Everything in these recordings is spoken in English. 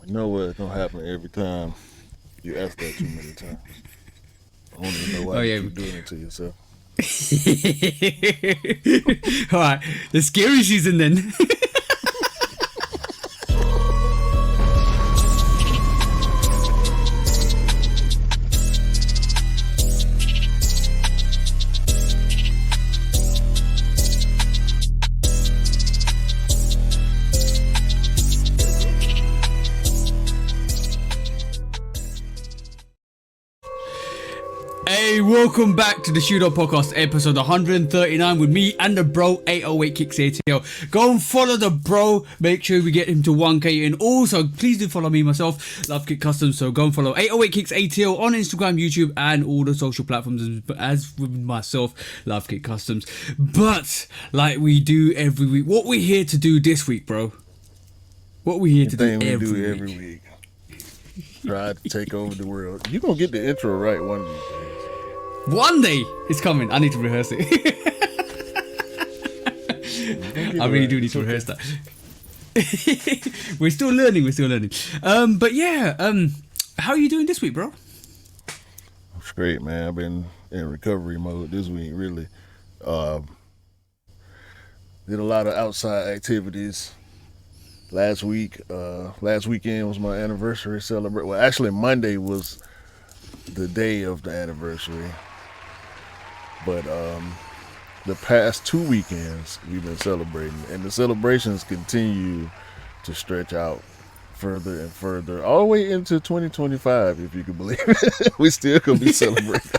You know what's gonna happen every time you ask that too many times. I don't even know Oh why you yeah. keep doing it to yourself. All right, the scary season then. Hey, welcome back to the Shootout Podcast, episode 139 with me and the bro, 808 Kicks ATL. Go and follow the bro. Make sure we get him to 1K. And also, please do follow me myself, Love Kick Customs. So go and follow 808 Kicks ATL on Instagram, YouTube, and all the social platforms. As with myself, Love Kick Customs. But like we do every week, what we're here to do this week, bro? What we're here The to do thing we every do week. every week. Try to take over the world. You gonna get the intro right one of these days. One day it's coming. I need to rehearse it. I really do need to rehearse that. We're still learning. But yeah, how are you doing this week, bro? It's great, man. I've been in recovery mode this week, really. Uh, did a lot of outside activities. Last weekend was my anniversary celebration. Well, actually, Monday was the day of the anniversary. But the past 2 weekends we've been celebrating, and the celebrations continue to stretch out further and further, all the way into 2025, if you can believe it. We still gonna be celebrating.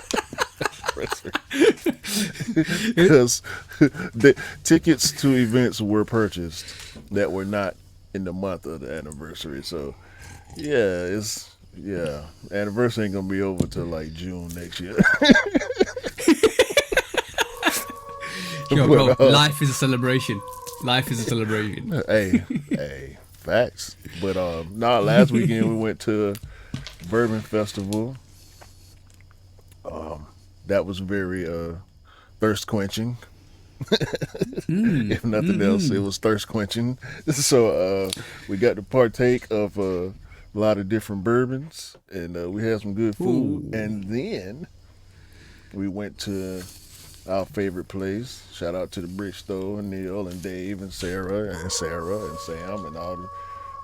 Because the tickets to events were purchased that were not in the month of the anniversary. So anniversary ain't gonna be over till like June next year. Yo, But, bro, life is a celebration. Life is a celebration. hey, facts. But last weekend we went to Bourbon Festival. That was very thirst quenching. If nothing else, it was thirst quenching. So we got to partake of a lot of different bourbons, and we had some good food. Ooh. And then we went to our favorite place. Shout out to the Brick Store, and Neil and Dave and Sarah and Sam and all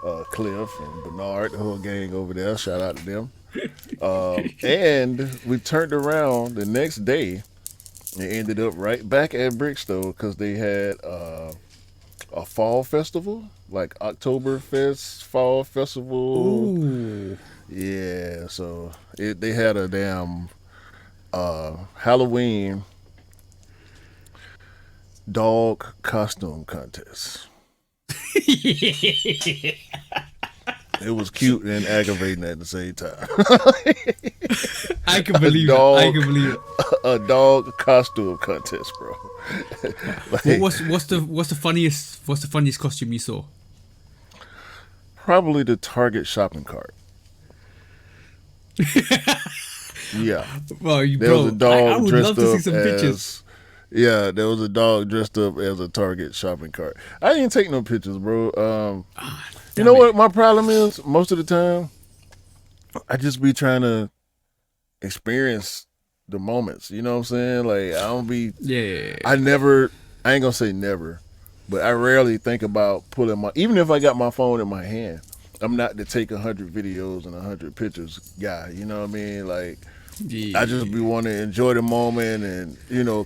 the Cliff and Bernard, the whole gang over there. Shout out to them. And we turned around the next day and ended up right back at Brickstone because they had a fall festival, like Oktoberfest fall festival. Ooh. Yeah, so they had a damn Halloween dog costume contest. It was cute and aggravating at the same time. I can believe it. I can believe it. A dog costume contest, bro. Like, What's the funniest costume you saw? probably the Target shopping cart. Yeah, Well, there was a dog I would dressed love to see up some as. pictures. Yeah, there was a dog dressed up as a Target shopping cart. I didn't take no pictures, bro. You know what my problem is? Most of the time, I just be trying to experience the moments. You know what I'm saying? Like I don't be. Yeah. I ain't gonna say never, but I rarely think about pulling even if I got my phone in my hand, I'm not to take 100 videos and 100 pictures guy. You know what I mean? Like, Yeah. I just be want to enjoy the moment, and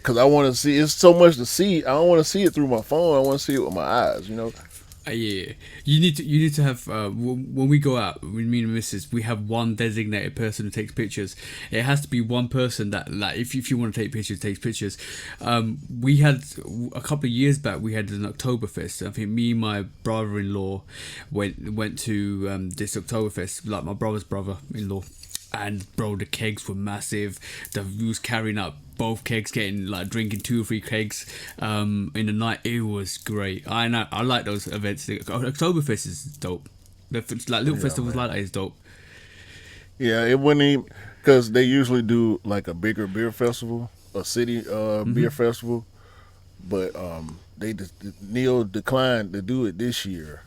cause I want to see, it's so much to see. I don't want to see it through my phone. I want to see it with my eyes, Yeah, you need to have when we go out, when me and Mrs. we have one designated person who takes pictures. It has to be one person that, like, if you want to take pictures, takes pictures. We had a couple of years back, we had an Oktoberfest. I think me and my brother-in-law went to this Oktoberfest, like my brother's brother-in-law. And bro, the kegs were massive. We was carrying up both kegs, getting like drinking 2 or 3 kegs in the night. It was great. I know. I like those events. Oktoberfest is dope. Like little festivals man. like that is dope. Yeah, it wouldn't even, because they usually do like a bigger beer festival, a city beer festival, but Neil declined to do it this year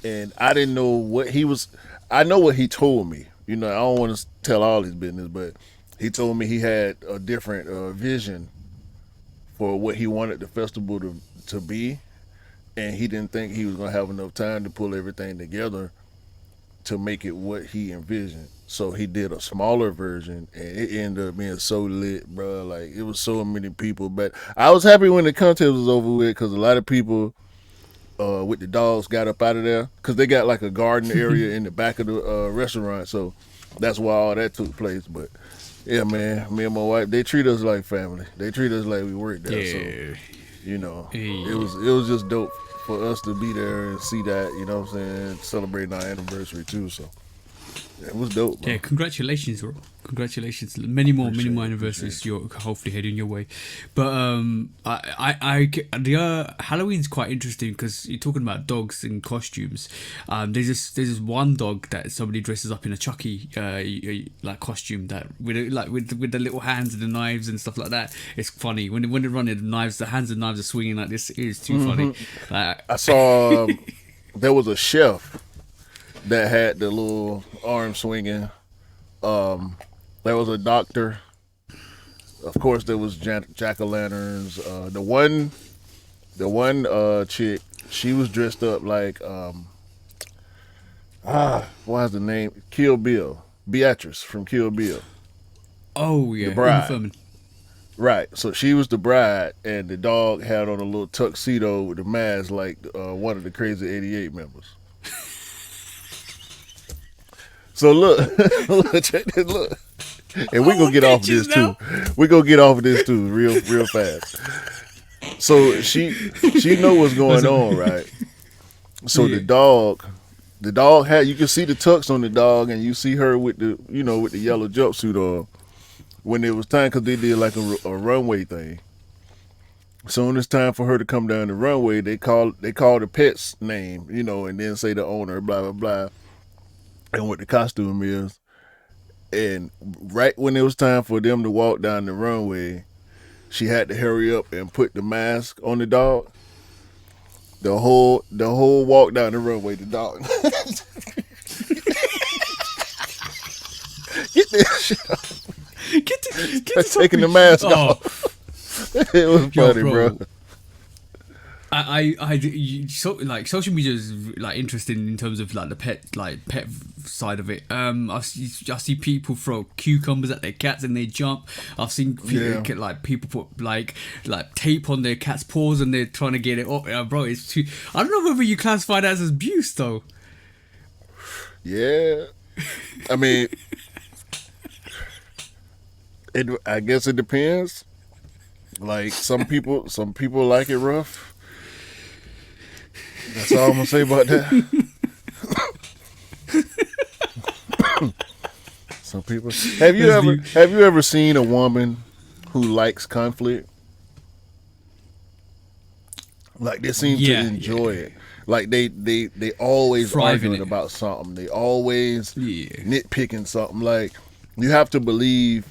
and I didn't know what he was. I know what he told me. You know, I don't want to tell all his business, but he told me he had a different vision for what he wanted the festival to be, and he didn't think he was gonna have enough time to pull everything together to make it what he envisioned. So he did a smaller version, and it ended up being so lit, bro. Like it was so many people, but I was happy when the contest was over with because a lot of people with the dogs got up out of there because they got like a garden area in the back of the restaurant. So that's why all that took place. But yeah, man, me and my wife, they treat us like family. They treat us like we work there. So Yeah. you know, Yeah. it was just dope for us to be there and see that. You know what I'm saying? Celebrating our anniversary too. So yeah, it was dope, Yeah, bro. congratulations, bro. Congratulations. Many more Appreciate anniversaries you're hopefully heading your way. But the Halloween's quite interesting because you're talking about dogs and costumes. There's this one dog that somebody dresses up in a Chucky like costume that with the little hands and the knives and stuff like that. It's funny when they're running the hands and knives are swinging like this. It is too funny. Like, I saw there was a chef that had the little arm swinging. There was a doctor. Of course, there was jack o' lanterns. The one chick, she was dressed up like what's the name? Kill Bill, Beatrice from Kill Bill, oh the yeah, Uma bride. Thurman. Right. So she was the bride, and the dog had on a little tuxedo with the mask, like one of the Crazy '88 members. So look, look, check this, look. And we I gonna want get off of pictures this too. now. We gonna get off of this too, real fast. So she know what's going on, right? So Yeah. the dog had you can see the tux on the dog, and you see her with the with the yellow jumpsuit on. When it was time, because they did like a runway thing. So when it's time for her to come down the runway, they call the pet's name, and then say the owner, blah blah blah, and what the costume is. And right when it was time for them to walk down the runway, she had to hurry up and put the mask on the dog. The whole walk down the runway, the dog get this shit off, Get this off taking me. the mask Oh, off. It was yo, funny, bro. bro. Like social media is like interesting in terms of like the pet side of it. I see people throw cucumbers at their cats and they jump. I've seen Yeah, like people put like tape on their cat's paws and they're trying to get it off. Bro, it's too. I don't know whether you classify that as abuse though. yeah. I mean, I guess it depends. Like some people like it rough. That's all I'm gonna say about that. Some people. Have you Let's ever leave. have you ever seen a woman who likes conflict? Like they seem to enjoy Yeah. it. Like they always Thrive in arguing it. about something. They always Yeah. nitpicking something. Like you have to believe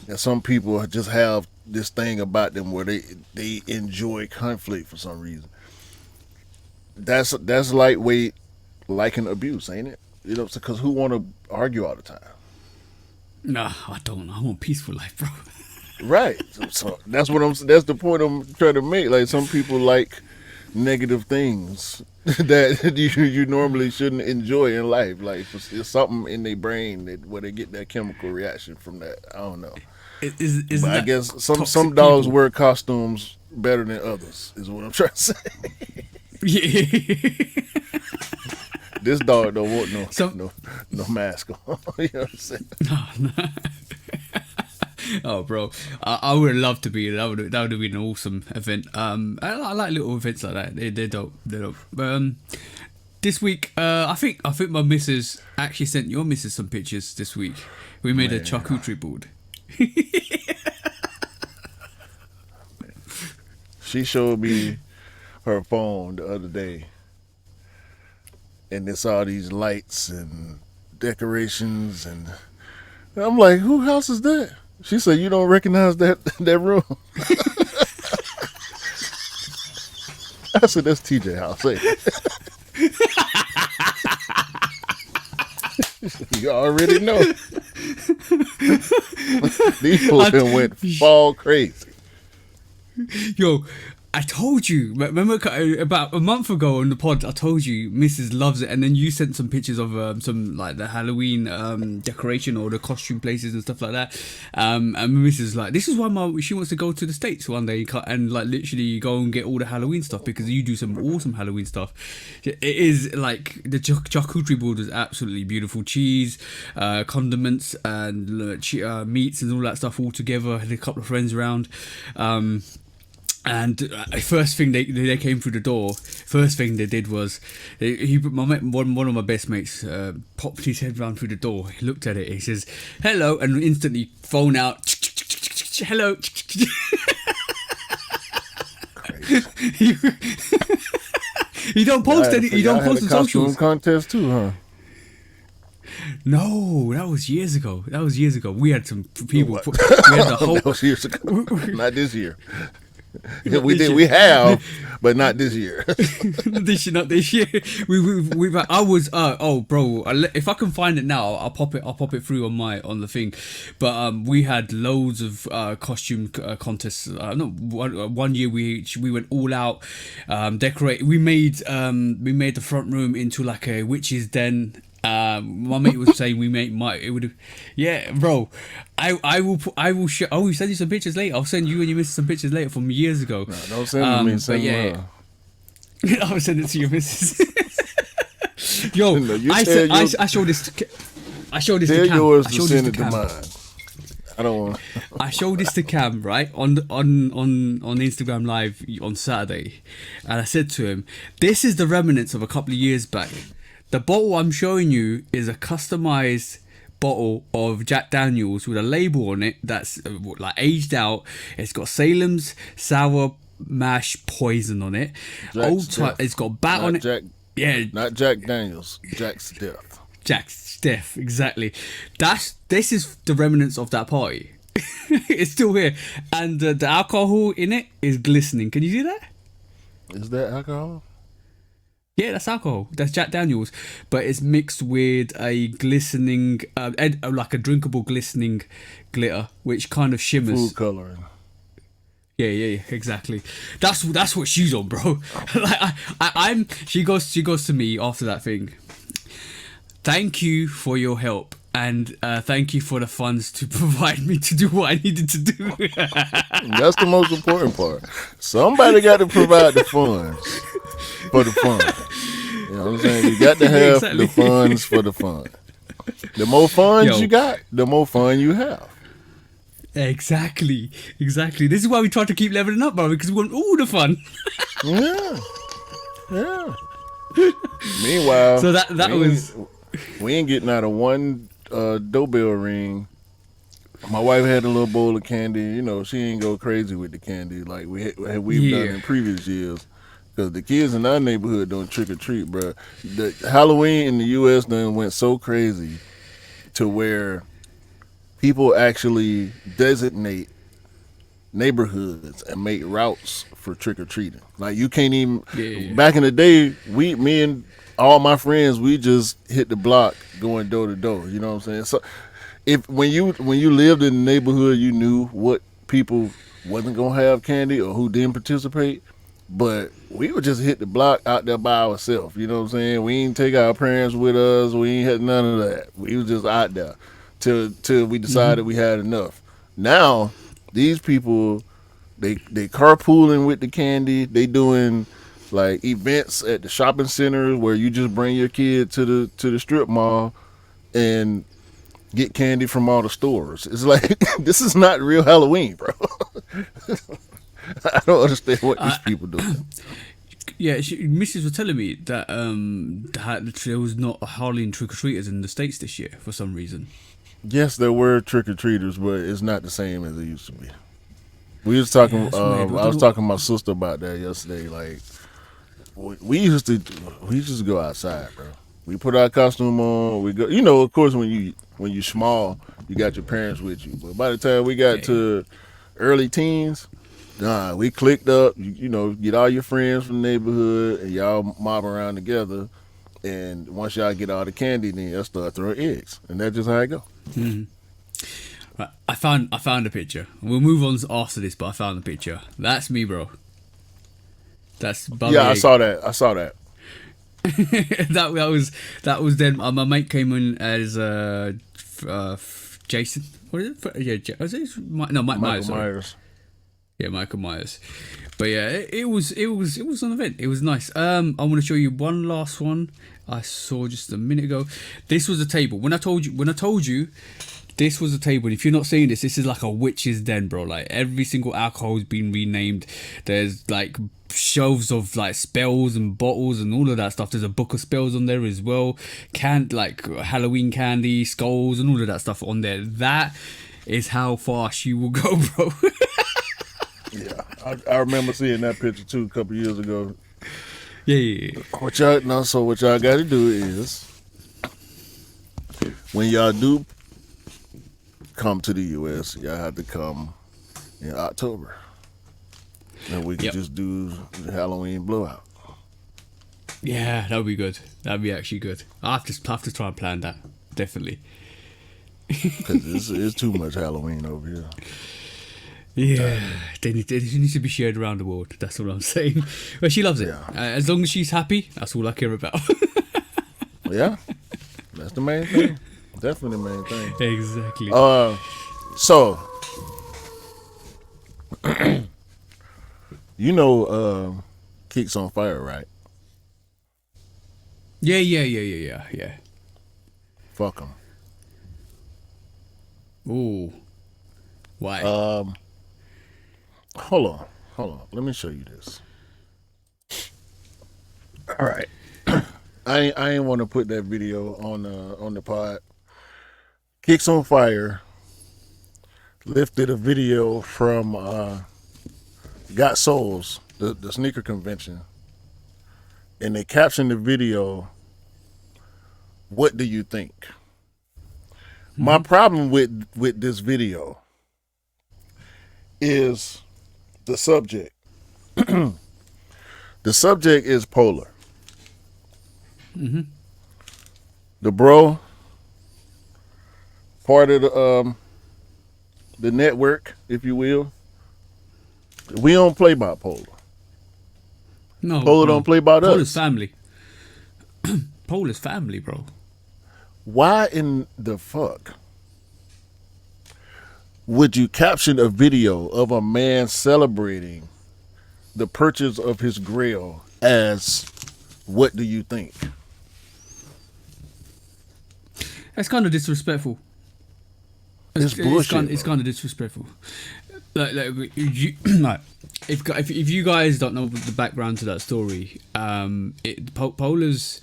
that some people just have this thing about them where they enjoy conflict for some reason. That's lightweight liking abuse, ain't it? Because who want to argue all the time? Nah, I don't. I want peaceful life, bro. Right. So that's what I'm. That's the point I'm trying to make. Like some people like negative things that you normally shouldn't enjoy in life. Like it's something in their brain where they get that chemical reaction from that. I don't know, Isn't but I that guess some toxic dogs people? wear costumes better than others. Is what I'm trying to say. Yeah. This dog don't want no So, no no mask on. You know what I'm saying? oh, bro, I would love to be. That would have been an awesome event. I like little events like that. They're dope. They're dope. This week, I think my missus actually sent your missus some pictures this week. We made a Man, charcuterie board. she showed me her phone the other day, and it's all these lights and decorations, and I'm like, "Who house is that?" She said, "You don't recognize that room?" I said, "That's TJ house." Hey. You already know. These fools I, done went fall crazy. Yo, I told you. Remember about a month ago on the pod, I told you Mrs. loves it, and then you sent some pictures of some like the Halloween decoration or the costume places and stuff like that. And Mrs. like, this is why she wants to go to the States one day and like literally go and get all the Halloween stuff because you do some awesome Halloween stuff. It is like the charcuterie board is absolutely beautiful. Cheese, condiments, and meats and all that stuff all together. I had a couple of friends around. And first thing they came through the door. First thing they did was one of my best mates popped his head round through the door. He looked at it. He says, "Hello," and instantly phone out. Hello. Crazy. You don't post any. You don't post on socials. Contest too, huh? No, that was years ago. We had some people. We had the whole. That was years ago. Not this year. We did. We have, but not this year. Not this year. We. I was. Oh, bro. If I can find it now, I'll pop it through on the thing. But we had loads of costume contests. No, one year we went all out. Decorate. We made the front room into like a witch's den. My mate was saying it would. Yeah, bro. I will show. I will send you some pictures later. I'll send you and your missus some pictures later from years ago. No, don't send me. Send me. I'll send it to your missus. Yo, No, I showed this. I showed this tell to Cam. yours I to showed send this it to to Cam. mine. I don't want. I showed this to Cam right on Instagram Live on Saturday, and I said to him, "This is the remnants of a couple of years back. The bottle I'm showing you is a customized bottle of Jack Daniels with a label on it that's like aged out. It's got Salem's Sour Mash Poison on it. It's got bat on it. Yeah, not Jack Daniels. Jack's Death. Jack's Death, exactly. This is the remnants of that party. It's still here, and the alcohol in it is glistening. Can you see that? Is that alcohol? Yeah, that's alcohol. That's Jack Daniels, but it's mixed with a glistening, like a drinkable glistening glitter, which kind of shimmers. Food coloring. Yeah, exactly. That's what she's on, bro. Like I'm. She goes to me after that thing. Thank you for your help. And thank you for the funds to provide me to do what I needed to do. That's the most important part. Somebody got to provide the funds for the fun. You know what I'm saying? You got to have Exactly. the funds for the fun. The more funds you got, the more fun you have. Exactly. This is why we try to keep leveling up, bro, because we want all the fun. Yeah. Meanwhile, So that was. we ain't getting out of one doorbell ring. My wife had a little bowl of candy. You know, she ain't go crazy with the candy like we've done in previous years. Because the kids in our neighborhood don't trick or treat, bro. The Halloween in the U.S. done went so crazy to where people actually designate neighborhoods and make routes for trick or treating. Like you can't even. Yeah. Back in the day, me and all my friends, we just hit the block going door to door. You know what I'm saying? So, when you lived in the neighborhood, you knew what people wasn't gonna have candy or who didn't participate. But we would just hit the block out there by ourselves. You know what I'm saying? We ain't take our parents with us. We ain't had none of that. We was just out there till we decided we had enough. Now these people, they carpooling with the candy. They doing like events at the shopping centers where you just bring your kid to the strip mall and get candy from all the stores. It's like this is not real Halloween, bro. I don't understand what these people do. Yeah, Mrs. was telling me that there was not a Halloween trick or treaters in the States this year for some reason. Yes, there were trick or treaters, but it's not the same as it used to be. We was talking. Yeah, I was talking to my sister about that yesterday. Like we used to go outside, bro. We put our costume on. We go. You know, of course, when you small, you got your parents with you. But by the time we got to early teens, we clicked up. You know, get all your friends from the neighborhood and y'all mob around together And once y'all get all the candy, then y'all start throwing eggs, and that's just how it go. Right, I found a picture. We'll move on after this, but I found the picture. That's me, bro. That's Bobby Yeah, I Egg. saw that. I saw that. that was then. My mate came in as Jason. What is it? Yeah, was it? No, Mike Myers. Michael Sorry. Myers. Yeah, Michael Myers. But yeah, it was an event. It was nice. I want to show you one last one I saw just a minute ago. This was a table. When I told you, this was a table. And if you're not seeing this is like a witch's den, bro. Like every single alcohol has been renamed. There's like shelves of like spells and bottles and all of that stuff. There's a book of spells on there as well. Like Halloween candy, skulls, and all of that stuff on there. That is how fast you will go, bro. Yeah, I remember seeing that picture too a couple years ago. Yeah. What y'all got to do is when y'all do come to the U.S., y'all have to come in October, and we can just do the Halloween blowout. Yeah, that would be good. That'd be actually good. I have to try and plan that. Definitely. Because it's too much Halloween over here. Yeah, they need to be shared around the world. That's all I'm saying. But she loves it. Yeah. As long as she's happy, that's all I care about. Yeah, that's the main thing. Definitely the main thing. Exactly. So you know, Kicks on Fire, right? Yeah. Fuck them. Ooh. Why? Hold on. Let me show you this. All right. I ain't want to put that video on the pod. Kicks on Fire lifted a video from Got Souls, the sneaker convention, and they captioned the video, "What do you think?" Mm-hmm. My problem with this video is the subject. The subject is Polar. Mm-hmm. The bro, part of the network, if you will. We don't play by Polar. No, Polar don't play by us. Polar's family. Polar's family, bro. Why in the fuck would you caption a video of a man celebrating the purchase of his grill as "What do you think?" That's kind of disrespectful. It's bullshit. It's kind of disrespectful. Like if you guys don't know the background to that story, Polar's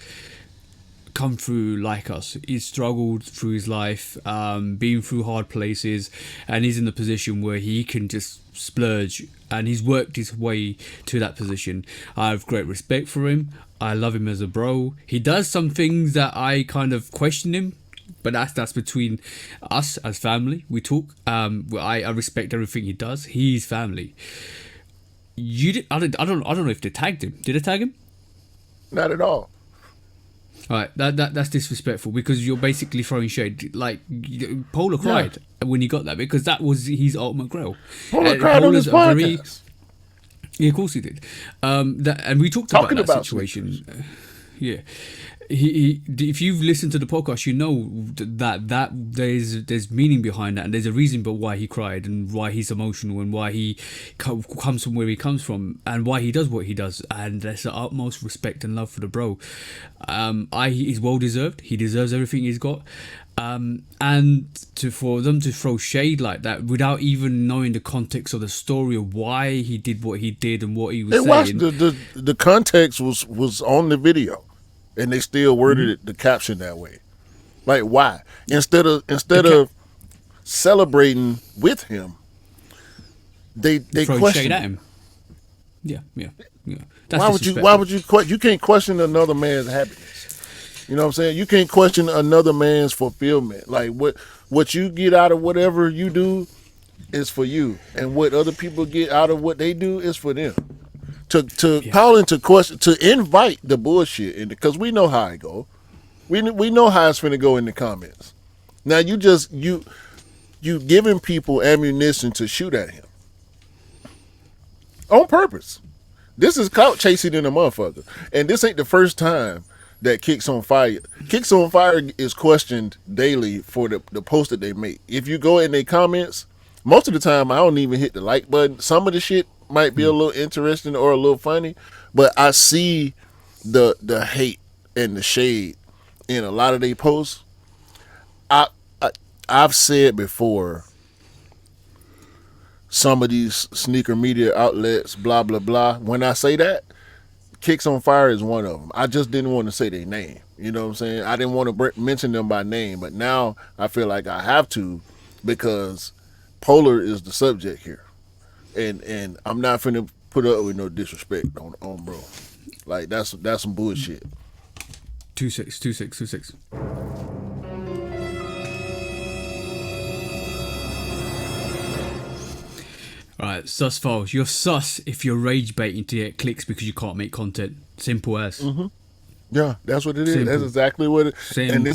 come through like us. He's struggled through his life, been through hard places, and he's in the position where he can just splurge, and he's worked his way to that position. I have great respect for him. I love him as a bro. He does some things that I kind of question him, but that's between us as family. We talk. I respect everything he does. He's family. I don't know if they tagged him. Did they tag him? Not at all. All right, that's disrespectful because you're basically throwing shade. Like Polar cried when he got that because that was his ultimate grail. Polar cried on his podcast. Yeah, of course he did. And we talked about that situation. Yeah. He if you've listened to the podcast, you know that there's meaning behind that, and there's a reason but why he cried and why he's emotional and why he comes from where he comes from and why he does what he does, and there's the utmost respect and love for the bro. He's well deserved. He deserves everything he's got. For them to throw shade like that without even knowing the context of the story of why he did what he did and what he was saying. The context was on the video. And they still worded it, the caption that way. Like, why? Instead of celebrating with him, they question shade at him. Yeah. That's why would you you can't question another man's happiness? You know what I'm saying? You can't question another man's fulfillment. Like what you get out of whatever you do is for you, and what other people get out of what they do is for them. to Yeah. call into question, to invite the bullshit, and because we know how it go, we know how it's finna go in the comments. Now you giving people ammunition to shoot at him on purpose. This is clout chasing in a motherfucker, and this ain't the first time that Kicks on Fire. Kicks on Fire is questioned daily for the post that they make. If you go in their comments, most of the time I don't even hit the like button. Some of the shit might be a little interesting or a little funny, but I see the hate and the shade in a lot of their posts. I, I I've said before, some of these sneaker media outlets, blah blah blah. When I say that, Kicks on Fire is one of them. I just didn't want to say their name. You know what I'm saying? I didn't want to mention them by name, but now I feel like I have to, because Polar is the subject here, and I'm not finna put up with no disrespect on bro. Like that's some bullshit. 26. Alright, sus files. You're sus if you're rage baiting to get clicks because you can't make content. Simple as. Yeah, that's what it is. Simple. That's exactly what it. Simple. And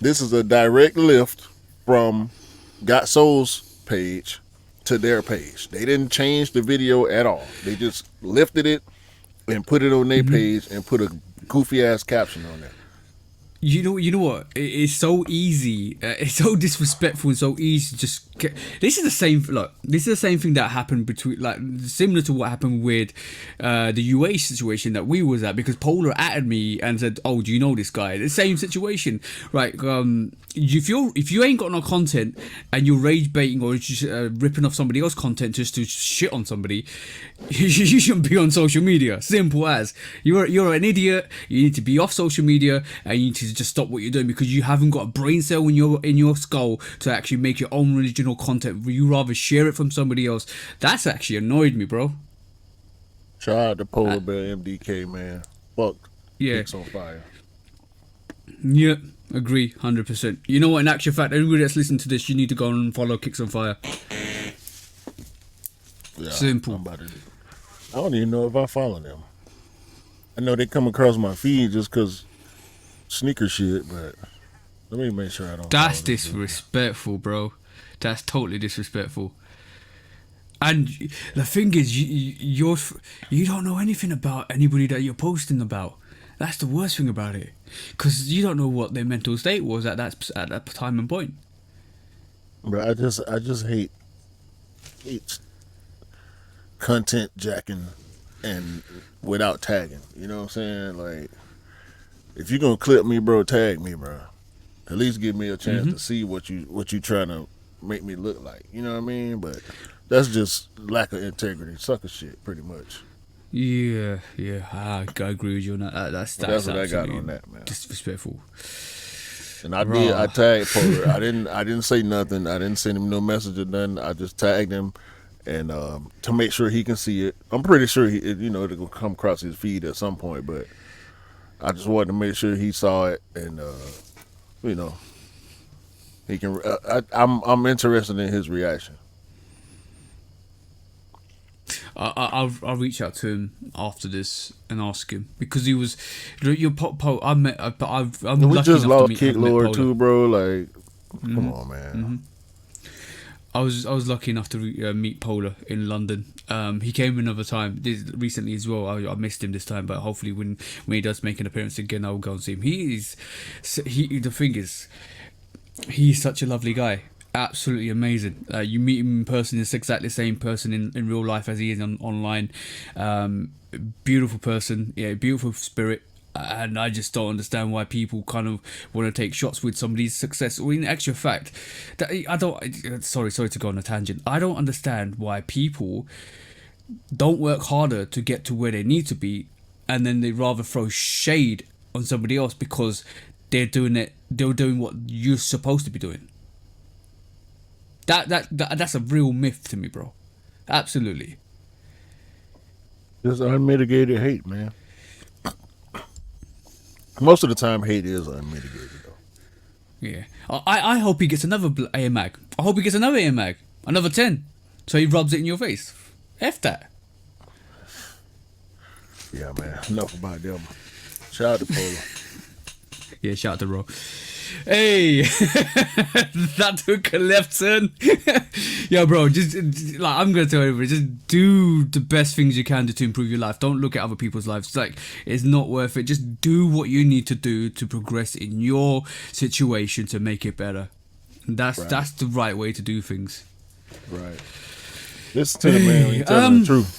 this is a direct lift from Got Soul's page to their page. They didn't change the video at all. They just lifted it and put it on their page and put a goofy ass caption on there. You know what? It's so easy. It's so disrespectful and so easy to just get. This is the same. Look, this is the same thing that happened between, like, similar to what happened with the UA situation that we was at, because Polar added me and said, "Oh, do you know this guy?" The same situation, right? If you ain't got no content and you're rage baiting or just ripping off somebody else's content just to shit on somebody, you shouldn't be on social media. Simple as. You're an idiot. You need to be off social media and you need to just stop what you're doing, because you haven't got a brain cell in your skull to actually make your own original content. You rather share it from somebody else. That's actually annoyed me, bro. Shout out to Polar Bear MDK, man. Fuck. Yeah. Kicks on Fire. Yeah, agree, 100%. You know what? In actual fact, everybody that's listening to this, you need to go and follow Kicks on Fire. Yeah, Simple. I don't even know if I follow them. I know they come across my feed just because sneaker shit, but let me make sure I don't. That's follow this disrespectful, bro. That's totally disrespectful. And the thing is, you don't know anything about anybody that you're posting about. That's the worst thing about it, because you don't know what their mental state was at that time and point. Bro, I just hate content jacking and without tagging. You know what I'm saying? Like, if you're gonna clip me, bro, tag me, bro. At least give me a chance to see what you trying to make me look like. You know what I mean? But that's just lack of integrity, sucker shit, pretty much. Yeah, I agree with you on that. That's what I got on that, man. Disrespectful. And I tagged Polar. I didn't say nothing. I didn't send him no message or nothing. I just tagged him, and to make sure he can see it. I'm pretty sure it'll come across his feed at some point, but I just wanted to make sure he saw it, and he can. I'm interested in his reaction. I'll reach out to him after this and ask him, because he was your I met, but I'm we lucky just enough to lost meet Kick Polar. Lord too, bro. Like, come on, man. I was lucky enough to meet Polar in London. He came another time recently as well. I missed him this time, but hopefully when he does make an appearance again, I'll go and see him. The thing is, he's such a lovely guy. Absolutely amazing. You meet him in person, it's exactly the same person in real life as he is online. Beautiful person, yeah, beautiful spirit. And I just don't understand why people kind of want to take shots with somebody's success. Or in actual fact, sorry to go on a tangent. I don't understand why people don't work harder to get to where they need to be, and then they rather throw shade on somebody else because they're doing what you're supposed to be doing. That's a real myth to me, bro. Absolutely. Just unmitigated hate, man. Most of the time, hate is unmitigated, though. Yeah. I hope he gets another air mag. I hope he gets another air mag. Another 10. So he rubs it in your face. F that. Yeah, man. Enough about them. Shout out to Polo. Yeah, shout out to Ro. Hey, that took a left turn. Yeah, bro, just like I'm gonna tell you, just do the best things you can do to improve your life. Don't look at other people's lives. It's like it's not worth it. Just do what you need to do to progress in your situation to make it better. That's the right way to do things. Right. Listen to the man when you're telling the truth.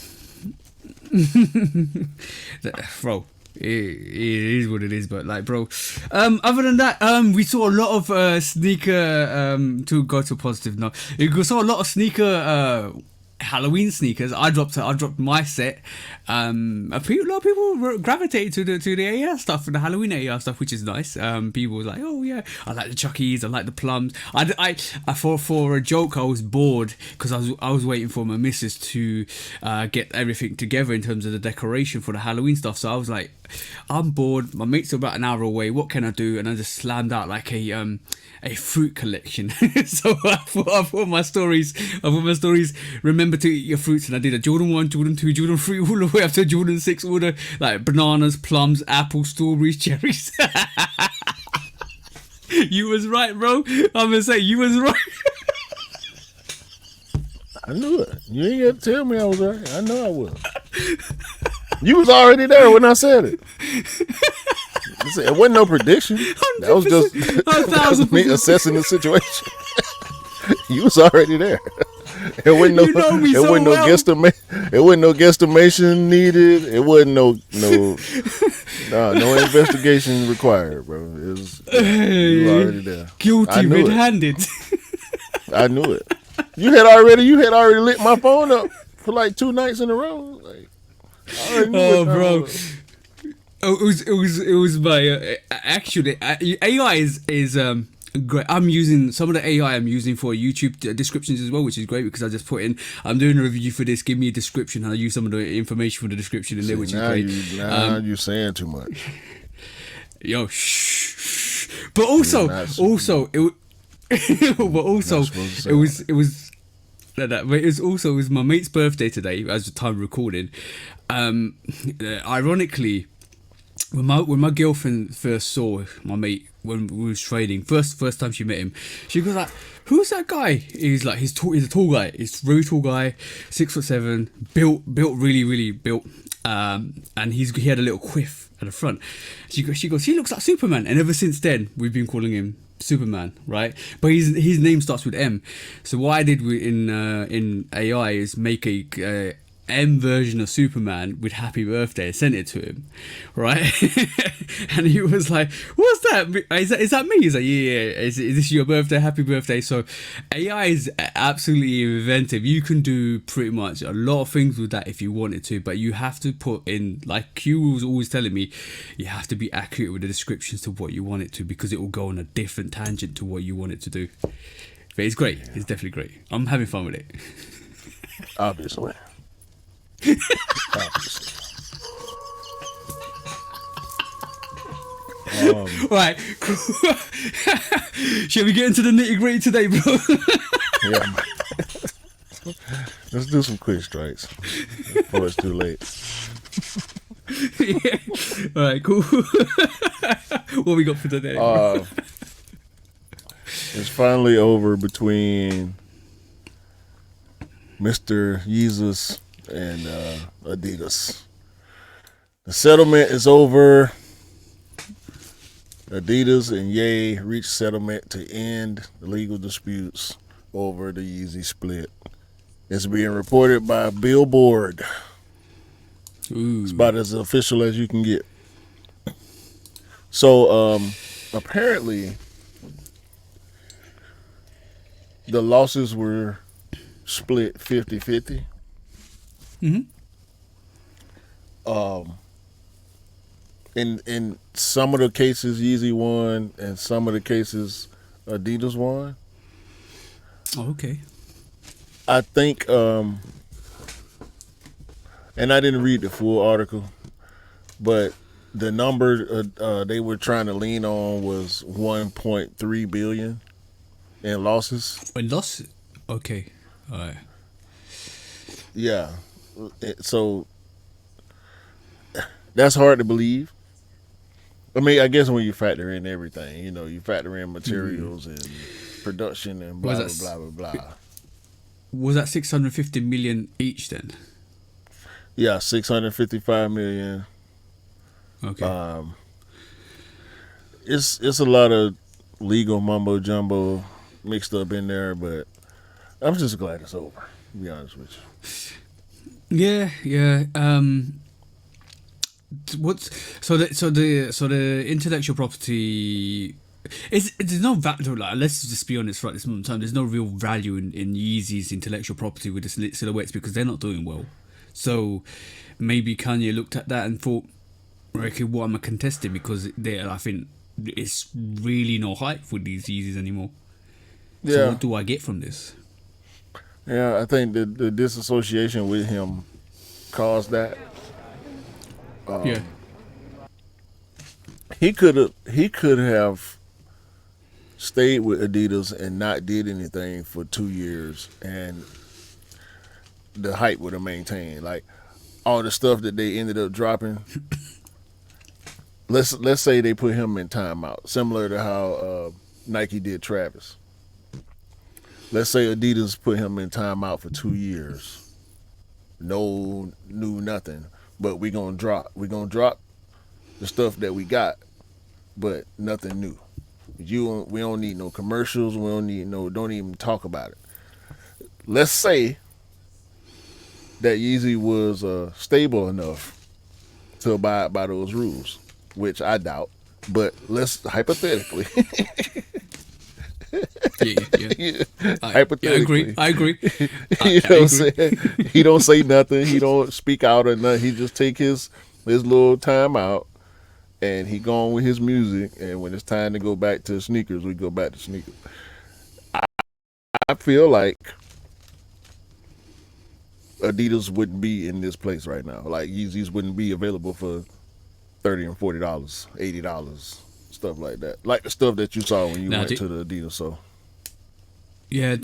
Bro, it is what it is, but like, bro, other than that, we saw a lot of sneaker, to go to a positive note, we saw a lot of sneaker Halloween sneakers. I dropped my set. A lot of people gravitated to the AR stuff, the Halloween AR stuff, which is nice. People were like, oh yeah, I like the Chuckies, I like the plums. I for a joke, I was bored because I was waiting for my missus to get everything together in terms of the decoration for the Halloween stuff. So I was like, I'm bored. My mates are about an hour away. What can I do? And I just slammed out like a fruit collection. So I put my stories. Remember to eat your fruits, and I did a Jordan 1, Jordan 2, Jordan 3, all the way up to Jordan 6 order, like bananas, plums, apples, strawberries, cherries. You was right, bro. I'm gonna say you was right. I knew it. You ain't got to tell me I was right. I know I was. You was already there when I said it. It wasn't no prediction. That was just that was me assessing the situation. You was already there. It wasn't no, guesstimation. It wasn't no guesstimation needed. It wasn't no investigation required, bro. You was already there. Guilty, red-handed. I knew it. You had already lit my phone up for like 2 nights in a row. Like, I already knew bro. It was my actually AI is great. I'm using some of the AI I'm using for YouTube descriptions as well, which is great because I just put in, I'm doing a review for this, give me a description, and I use some of the information from the description in there, which is great. You're saying too much. Yo, shh. But also it was my mate's birthday today as the time of recording. Ironically, when my girlfriend first saw my mate when we was trading, first time she met him, she goes like, "Who's that guy?" He's like, he's a tall guy. He's a very tall guy, 6'7", built really built, and he had a little quiff at the front. She goes, "He looks like Superman." And ever since then, we've been calling him Superman, right? But his name starts with M. So what I did in AI is make a M version of Superman with happy birthday, sent it to him, right? And he was like, "What's that? Is that me?" He's like, "Yeah. Is this your birthday? Happy birthday." So AI is absolutely inventive. You can do pretty much a lot of things with that if you wanted to, but you have to put in, like Q was always telling me, you have to be accurate with the descriptions to what you want it to, because it will go on a different tangent to what you want it to do. But it's great. It's definitely great. I'm having fun with it. Obviously. Right, cool. Shall we get into the nitty gritty today, bro? Yeah, man. Let's do some quick strikes before it's too late. Yeah. All right, cool. What we got for today? It's finally over between Mr. Yeezy and Adidas. The settlement is over. Adidas and Ye reached settlement to end the legal disputes over the Yeezy split. It's being reported by Billboard. Ooh. It's about as official as you can get. So apparently the losses were split 50-50. Mm-hmm. In some of the cases, Yeezy won, and some of the cases, Adidas won. Oh, okay. I think, and I didn't read the full article, but the number they were trying to lean on was 1.3 billion in losses. In losses? Okay. All right. Yeah. So That's hard to believe. I mean, I guess when you factor in everything, you factor in materials and production and Was blah that blah blah blah blah. was that 650 million each then? Yeah, 655 million. Okay. Um, it's a lot of legal mumbo jumbo mixed up in there, but I'm just glad it's over. To be honest with Yeah, yeah. What's so the intellectual property is there's no value. Like, let's just be honest. Right, at this moment in time, there's no real value in Yeezy's intellectual property with the silhouettes because they're not doing well. So maybe Kanye looked at that and thought, okay, what am I contesting? Because I think it's really no hype with these Yeezys anymore. you. So Yeah, what do I get from this? yeah. I think the disassociation with him caused that. Yeah, Um, he could have stayed with Adidas and not did anything for 2 years, and the hype would have maintained. Like all the stuff that they ended up dropping. Let's say they put him in timeout, similar to how Nike did Travis. Let's say Adidas put him in timeout for 2 years. No new nothing, but we gonna drop the stuff that we got, but nothing new. We don't need no commercials. We don't need no. Don't even talk about it. Let's say that Yeezy was stable enough to abide by those rules, which I doubt. But let's hypothetically, yeah, yeah. Yeah, I agree. hypothetically, I agree. you I know what I'm agree. saying? He don't say nothing. He don't speak out or nothing. He just take his little time out and he go on with his music. And when it's time to go back to sneakers, we go back to sneakers. I feel like Adidas wouldn't be in this place right now. Like Yeezys wouldn't be available for $30 and $40, $80, stuff like that. Like the stuff that you saw when you Now, went to the Adidas. So yeah,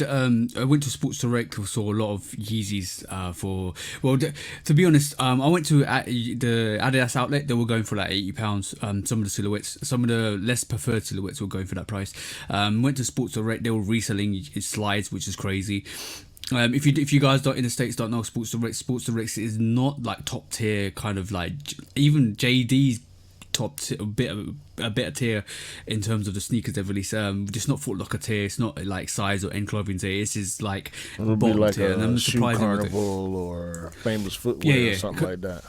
I went to Sports Direct. Saw a lot of Yeezys for. Well, to be honest, I went to the Adidas outlet. They were going for like £80. Some of the silhouettes, some of the less preferred silhouettes were going for that price. Went to Sports Direct. They were reselling slides, which is crazy. If you guys don't in the states don't know Sports Direct is not like top tier kind of like even JD's top tier, a better tier in terms of the sneakers they've released. Just not Foot Locker tier. It's not like size or end clothing tier. This is like it would be bottom like tier, and a I'm shoe surprised with it. carnival or famous Yeah, footwear or yeah, something like that.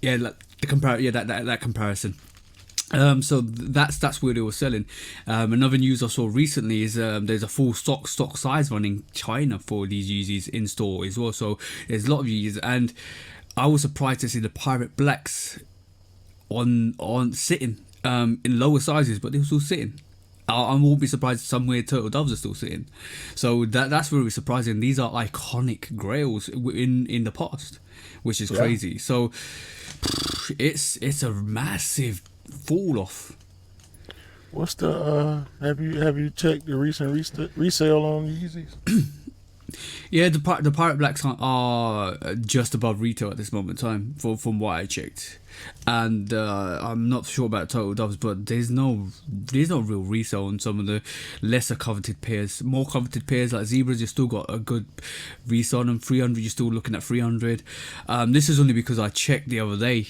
yeah. Like yeah, that comparison. So that's where they were selling. Another news I saw recently is there's a full stock size run in China for these Yeezys in store as well. So there's a lot of Yeezys, and I was surprised to see the Pirate Blacks on sitting in lower sizes, but they were still sitting. I won't be surprised somewhere Turtle Doves are still sitting. So that's really surprising. These are iconic grails in the past, which is Yeah. crazy. So it's a massive fall off. What's the have you checked the recent resale on Yeezys? Yeah, the Pirate Blacks are just above retail at this moment in time, from what I checked, and I'm not sure about Total Doves, but there's no real resale on some of the lesser coveted pairs. More coveted pairs like Zebras, you still got a good resale on them. 300, you're still looking at 300. This is only because I checked the other day.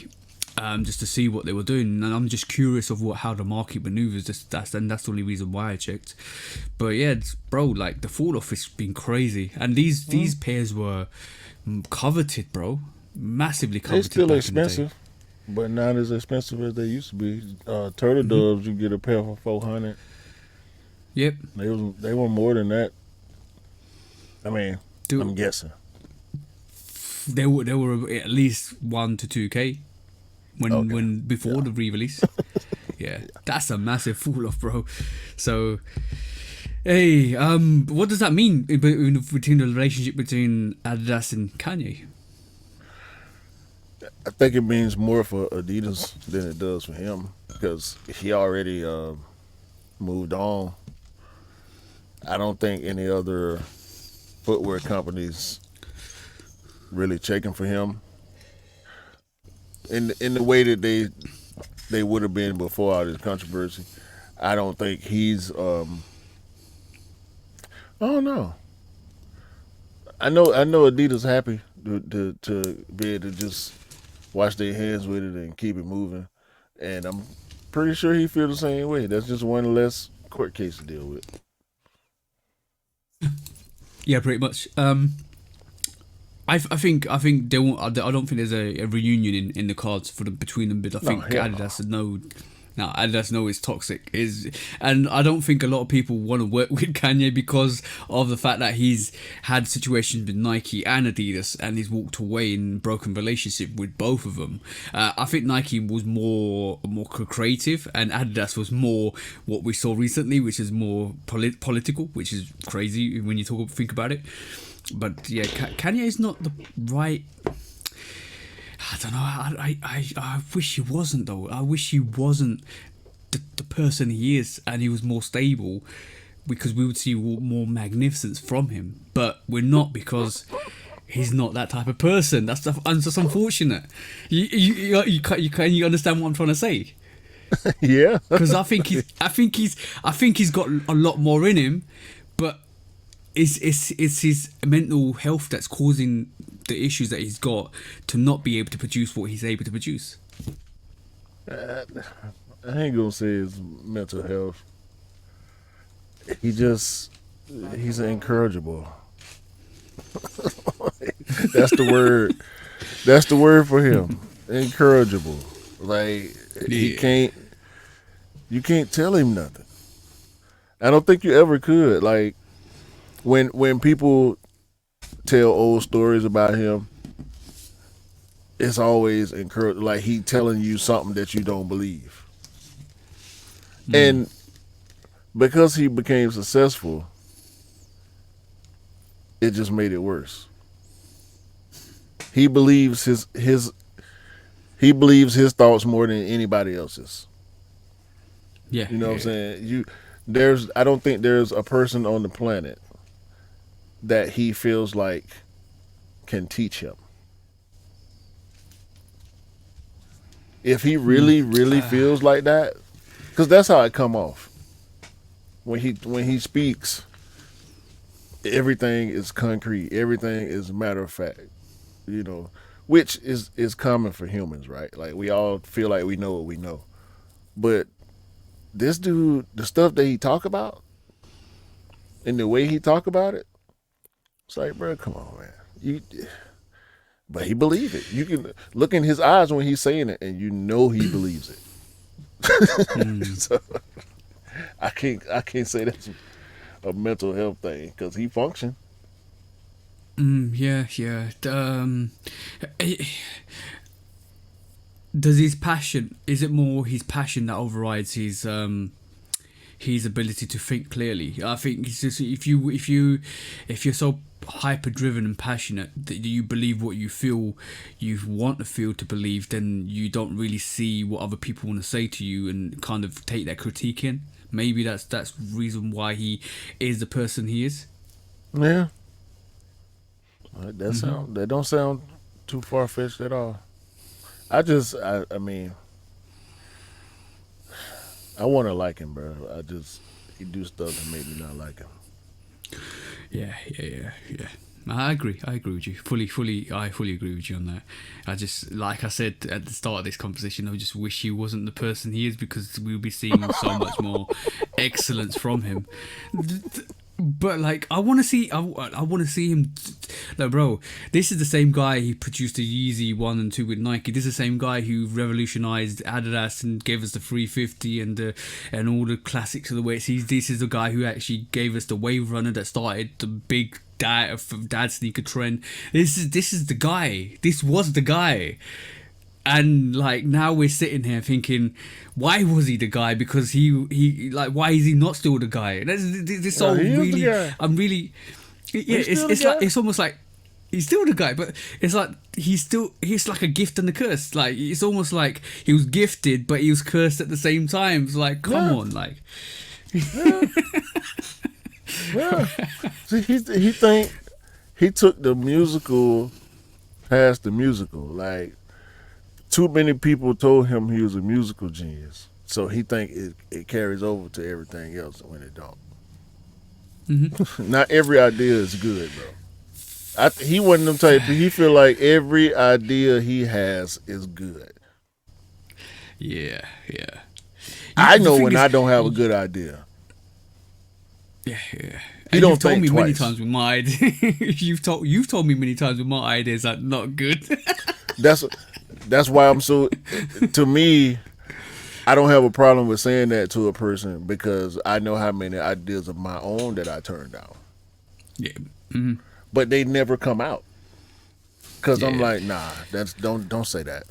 Just to see what they were doing, and I'm just curious of how the market maneuvers. That's the only reason why I checked. But yeah, bro, like the fall off has been crazy, and these pairs were coveted, bro, massively They coveted still back in the day. expensive, but not as expensive as they used to be. Turtle Doves, you get a pair for 400. Yep, They were more than that. I mean, I'm dude, guessing. they were at least 1 to 2K when Okay. before Yeah. the re-release. Yeah, that's a massive fall off, bro. So, hey, what does that mean between the relationship between Adidas and Kanye? I think it means more for Adidas than it does for him because he already moved on. I don't think any other footwear companies really checking for him. in the way that they would have been before all this controversy. I don't think he's. I don't know. I know Adidas happy to be able to just wash their hands with it and keep it moving, and I'm pretty sure he feels the same way. That's just one less court case to deal with. Yeah, pretty much. I think they won't. I don't think there's a reunion in the cards for between them. But I No, think hell no. Adidas know. Now Adidas know it's toxic. And I don't think a lot of people want to work with Kanye because of the fact that he's had situations with Nike and Adidas, and he's walked away in broken relationship with both of them. I think Nike was more creative, and Adidas was more what we saw recently, which is more political, which is crazy when you think about it. But yeah, Kanye is not the right. I don't know. I wish he wasn't though. I wish he wasn't the person he is, and he was more stable, because we would see more magnificence from him. But we're not, because he's not that type of person. That's just unfortunate. Can you understand what I'm trying to say? Yeah. Because I think he's got a lot more in him, but it's his mental health that's causing the issues that he's got to not be able to produce what he's able to produce. I ain't gonna say his mental health. He's incorrigible. That's the word. That's the word for him. Incorrigible. Like he Yeah. can't. You can't tell him nothing. I don't think you ever could. Like when people tell old stories about him, it's always encouraged. Like he telling you something that you don't believe, and because he became successful, it just made it worse. He believes he believes his thoughts more than anybody else's. Yeah, You know what I'm yeah. saying? I don't think there's a person on the planet that he feels like can teach him. If he really, really feels like that, because that's how it come off when he speaks. Everything is concrete. Everything is matter of fact. You know, which is common for humans, right? Like we all feel like we know what we know, but this dude, the stuff that he talk about and the way he talk about it, it's like, bro, come on, man. But he believe it. You can look in his eyes when he's saying it, and you know he believes it. So I can't say that's a mental health thing because he function. Yeah, yeah. Eh, does his passion? Is it more his passion that overrides his ability to think clearly? I think it's just if you're so hyper driven and passionate that you believe what you want to feel to believe, then you don't really see what other people want to say to you and kind of take that critique in. Maybe that's the reason why he is the person he is. Yeah, that don't sound too far fetched at all. I mean, I want to like him, bro. He do stuff that make me not like him. Yeah, yeah, yeah, yeah. I agree. I agree with you. I fully agree with you on that. I just, like I said at the start of this conversation, I just wish he wasn't the person he is, because we'll be seeing so much more excellence from him. But like, I want to see. I want to see him. Like, bro, this is the same guy who produced the Yeezy 1 and 2 with Nike. This is the same guy who revolutionized Adidas and gave us the 350 and all the classics of the weights. This is the guy who actually gave us the Wave Runner that started the big dad sneaker trend. This is the guy. This was the guy. And like, now we're sitting here thinking, why was he the guy? Because he like, why is he not still the guy? This Yeah, all he is the really, guy. I'm really, yeah. He's It's still the it's like, guy. it's almost like he's still the guy, but it's like he's like a gift and a curse. Like, it's almost like he was gifted, but he was cursed at the same time. It's like, come Yeah, on, like, yeah, yeah. See, he think he took the musical past the musical. Like too many people told him he was a musical genius, so he think it carries over to everything else when it don't. Not every idea is good, bro. He wasn't them type. He feel like every idea he has is good. Yeah, yeah. I The know thing when is, I don't have a good idea. yeah, yeah. He And don't you've told think me many twice. times with my you've told me many times with my ideas are not good. That's why I'm so. To me, I don't have a problem with saying that to a person because I know how many ideas of my own that I turned down, Yeah, but they never come out because I'm yeah, like, nah, that's don't say that.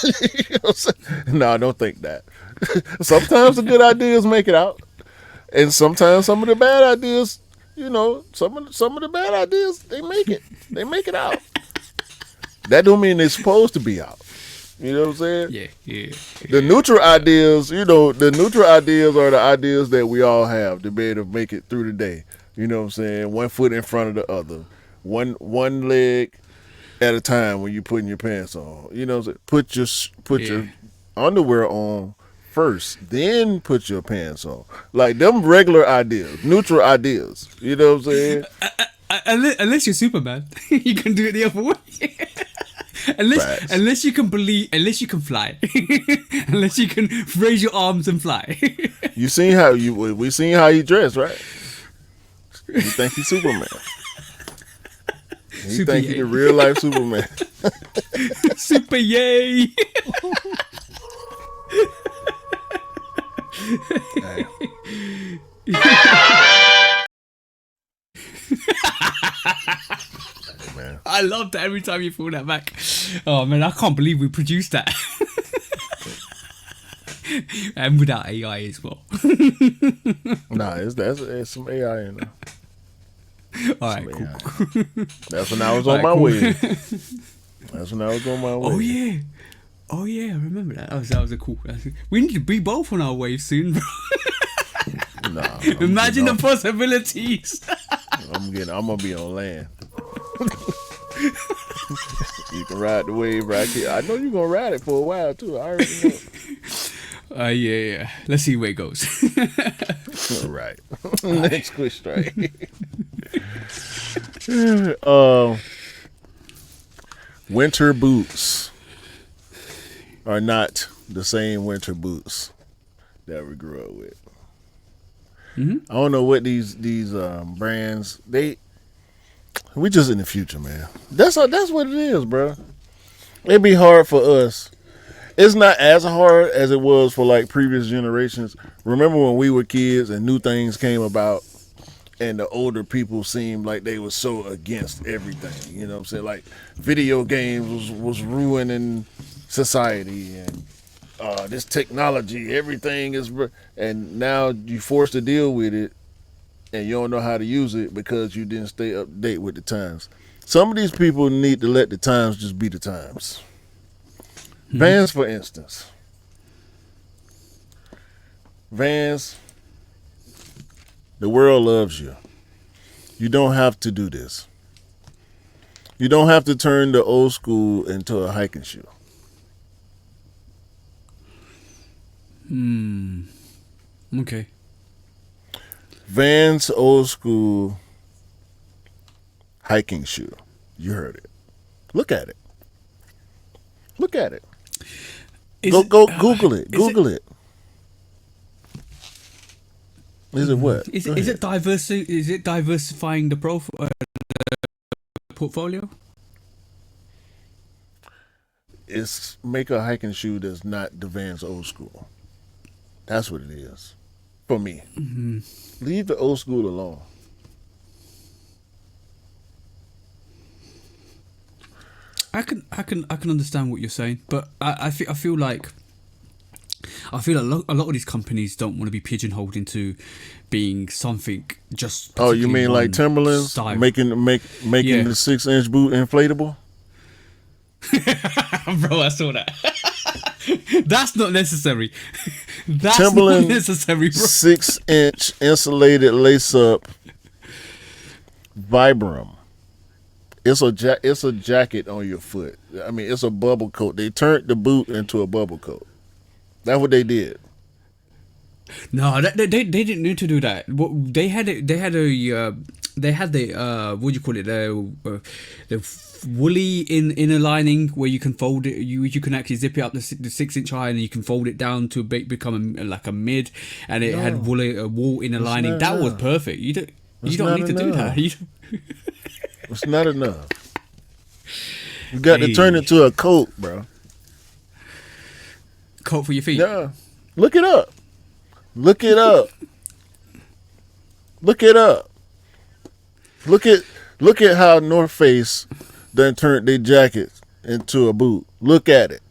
You know what I'm saying? No, don't think that. Sometimes the good ideas make it out, and sometimes some of the bad ideas, some of the bad ideas they make it. They make it out. That don't mean they're supposed to be out. You know what I'm saying? yeah, yeah. The neutral ideas, the neutral ideas are the ideas that we all have to be able to make it through the day. You know what I'm saying? One foot in front of the other, one leg at a time when you're putting your pants on. You know what I'm saying? Put Yeah. your underwear on first, then put your pants on. Like them regular ideas, neutral ideas. You know what I'm saying? Unless you're Superman, you can do it the other way. Facts. unless you can believe, unless you can fly, unless you can raise your arms and fly. We seen how he dressed, right? You think he's Superman? He Super think he yay. the real life Superman. Super yay! Man. I love that every time you pull that back. Oh man, I can't believe we produced that. And without AI as well. Nah, it's some AI in there. Alright, Some cool. AI. That's when I was on Alright, my cool. way. That's when I was on my way. Oh yeah. Oh yeah, I remember that. That was a cool. We need to be both on our way soon, bro. Nah, Imagine the possibilities. I'm gonna be on land. You can ride the wave right here. I know you're gonna ride it for a while too. I already know. Yeah. Let's see where it goes. All right. Next question. Winter boots are not the same winter boots that we grew up with. I don't know what these brands we just in the future, man. That's what it is, bro. It'd be hard for us. It's not as hard as it was for like previous generations. Remember when we were kids and new things came about and the older people seemed like they were so against everything. You know what I'm saying? Like video games was ruining society and this technology, everything is, and now you forced to deal with it and you don't know how to use it because you didn't stay up to date with the times. Some of these people need to let the times just be the times. Vans, for instance. Vans, the world loves you. You don't have to do this. You don't have to turn the old school into a hiking shoe. Okay. Vans old school hiking shoe. You heard it. Look at it. Look at it. Go Google it. Google it. Is it what? Is it diversifying the portfolio? It's make a hiking shoe that's not the Vans old school. That's what it is. For me. Leave the old school alone. I can understand what you're saying, but I feel like a lot of these companies don't want to be pigeonholed into being something just. Oh, you mean like one Timberland's style. making the 6-inch boot inflatable? Bro, I saw that. That's not necessary. That's Timberland not necessary, bro. 6-inch insulated lace up Vibram it's a jacket on your foot. I mean, it's a bubble coat. They turned the boot into a bubble coat. That's what they did. No, they didn't need to do that. They had it. They had the what do you call it? The woolly inner lining where you can fold it. You can actually zip it up the 6-inch high and you can fold it down to become like a mid. And it had wool inner lining. That was perfect. You don't need to do that. It's not enough. You got to turn it to a coat, bro. Coat for your feet. Yeah, look it up. Look it up. Look it up. Look at how North Face done turned their jackets into a boot. Look at it.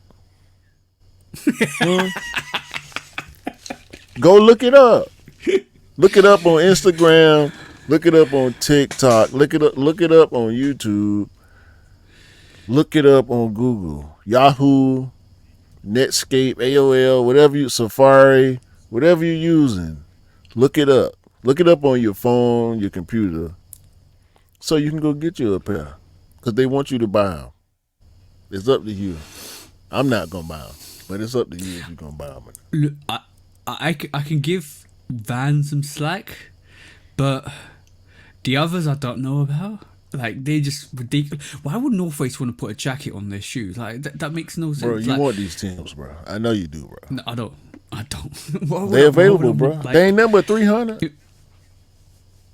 Go look it up. Look it up on Instagram. Look it up on TikTok. Look it up on YouTube. Look it up on Google, Yahoo, Netscape, AOL, Safari, whatever you're using. Look it up. Look it up on your phone, your computer, so you can go get you a pair. Because they want you to buy them. It's up to you. I'm not going to buy them. But it's up to you if you're going to buy them. Look, I can give Vans some slack, but the others I don't know about. Like, they just ridiculous. Why would North Face want to put a jacket on their shoes? Like, that makes no sense. Bro, you like, want these Timbs, bro. I know you do, bro. No, I don't. They available, bro. Like, they ain't number $300.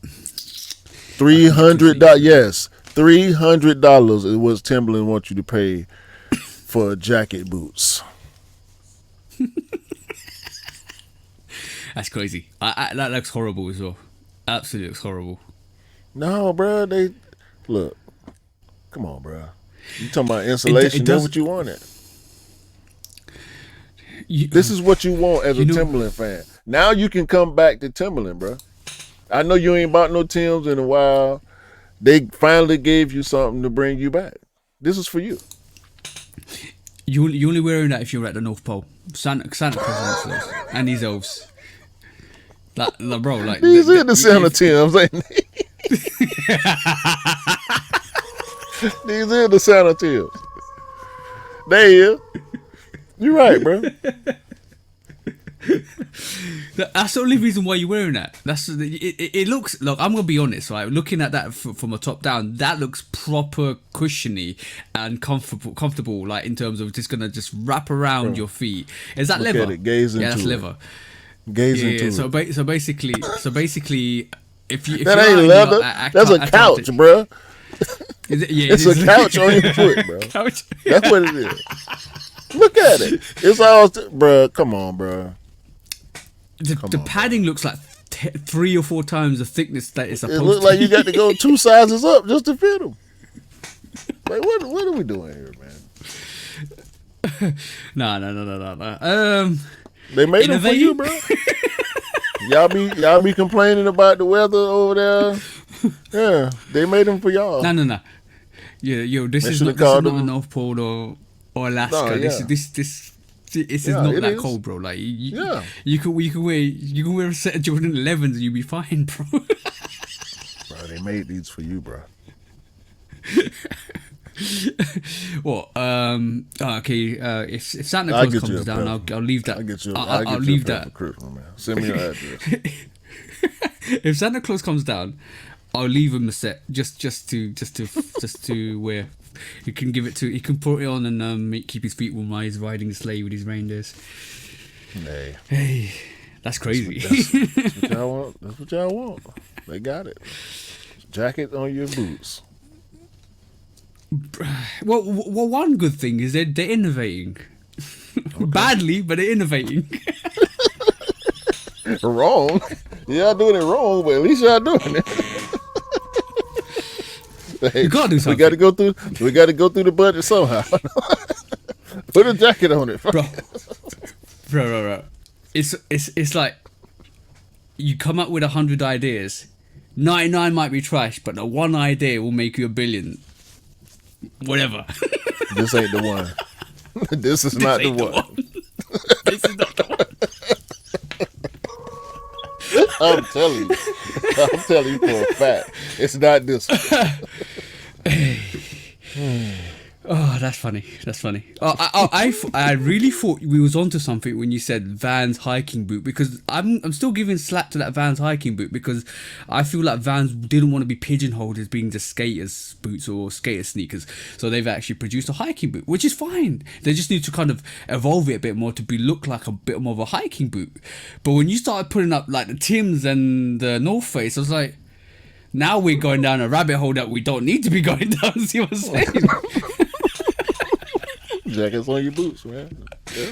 $300, yes. $300 is what Timberland wants you to pay for jacket boots. That's crazy. That looks horrible as well. Absolutely looks horrible. No, bro. Look. Come on, bro. You talking about insulation? That's what you wanted. This is what you want as a Timberland fan. Now you can come back to Timberland, bro. I know you ain't bought no Timbs in a while. They finally gave you something to bring you back. This is for you. You only wearing that if you're at the North Pole. Santa Claus wants those. And these elves. Like, bro, like... These are the Santa Timbs, ain't they? These are the Santa Timbs. They is. You're right, bro. That's the only reason why you're wearing that. It looks. Look, I'm gonna be honest, right? Looking at that from a top down, that looks proper cushiony and comfortable. Like in terms of just gonna wrap around your feet. Is that Look leather? at it, gaze into that's it. leather. Gaze into it. So basically, if that you're ain't leather. That's a couch, bro. It's a couch on your foot, bro. Couch. That's what it is. Look at it. It's all, bro. Come on, bro. The padding looks like 3 or 4 times the thickness that it's supposed to. It looks like you got to go 2 sizes up just to fit them. Like, what are we doing here, man? No. They made them for you, bro. y'all be complaining about the weather over there. Yeah, they made them for y'all. No. Yeah, this is not the North Pole or Alaska. No, yeah. This is not that cold, bro. Like you can wear a set of Jordan 11s and you'll be fine, bro. Bro, they made these for you, bro. What? Okay. If Santa Claus comes down, I'll leave that. I'll leave that for Christmas, man. Send me your address. If Santa Claus comes down, I'll leave him a set just to wear. He can give it to. He can put it on and keep his feet warm while he's riding the sleigh with his reindeers. Hey, that's crazy. That's what y'all want. That's what y'all want. They got it. Jacket on your boots. Well, one good thing is they're innovating. Okay. Badly, but they're innovating. Wrong. Y'all doing it wrong, but at least y'all doing it. Hey, you gotta do something. We gotta go through the budget somehow. Put a jacket on it, bro. It's like you come up with 100 ideas. 99 might be trash, but the one idea will make you $1 billion. Whatever. This ain't the one. This is not the one. This is not the one. I'm telling you for a fact, it's not this one. Oh, that's funny. That's funny. I really thought we was onto something when you said Vans hiking boot, because I'm still giving slack to that Vans hiking boot, because I feel like Vans didn't want to be pigeonholed as being just skaters boots or skater sneakers, so they've actually produced a hiking boot, which is fine. They just need to kind of evolve it a bit more to be look like a bit more of a hiking boot. But when you started putting up like the Tims and the North Face, I was like, now we're going down a rabbit hole that we don't need to be going down. See what I'm saying? Jackets on your boots, man. Yeah.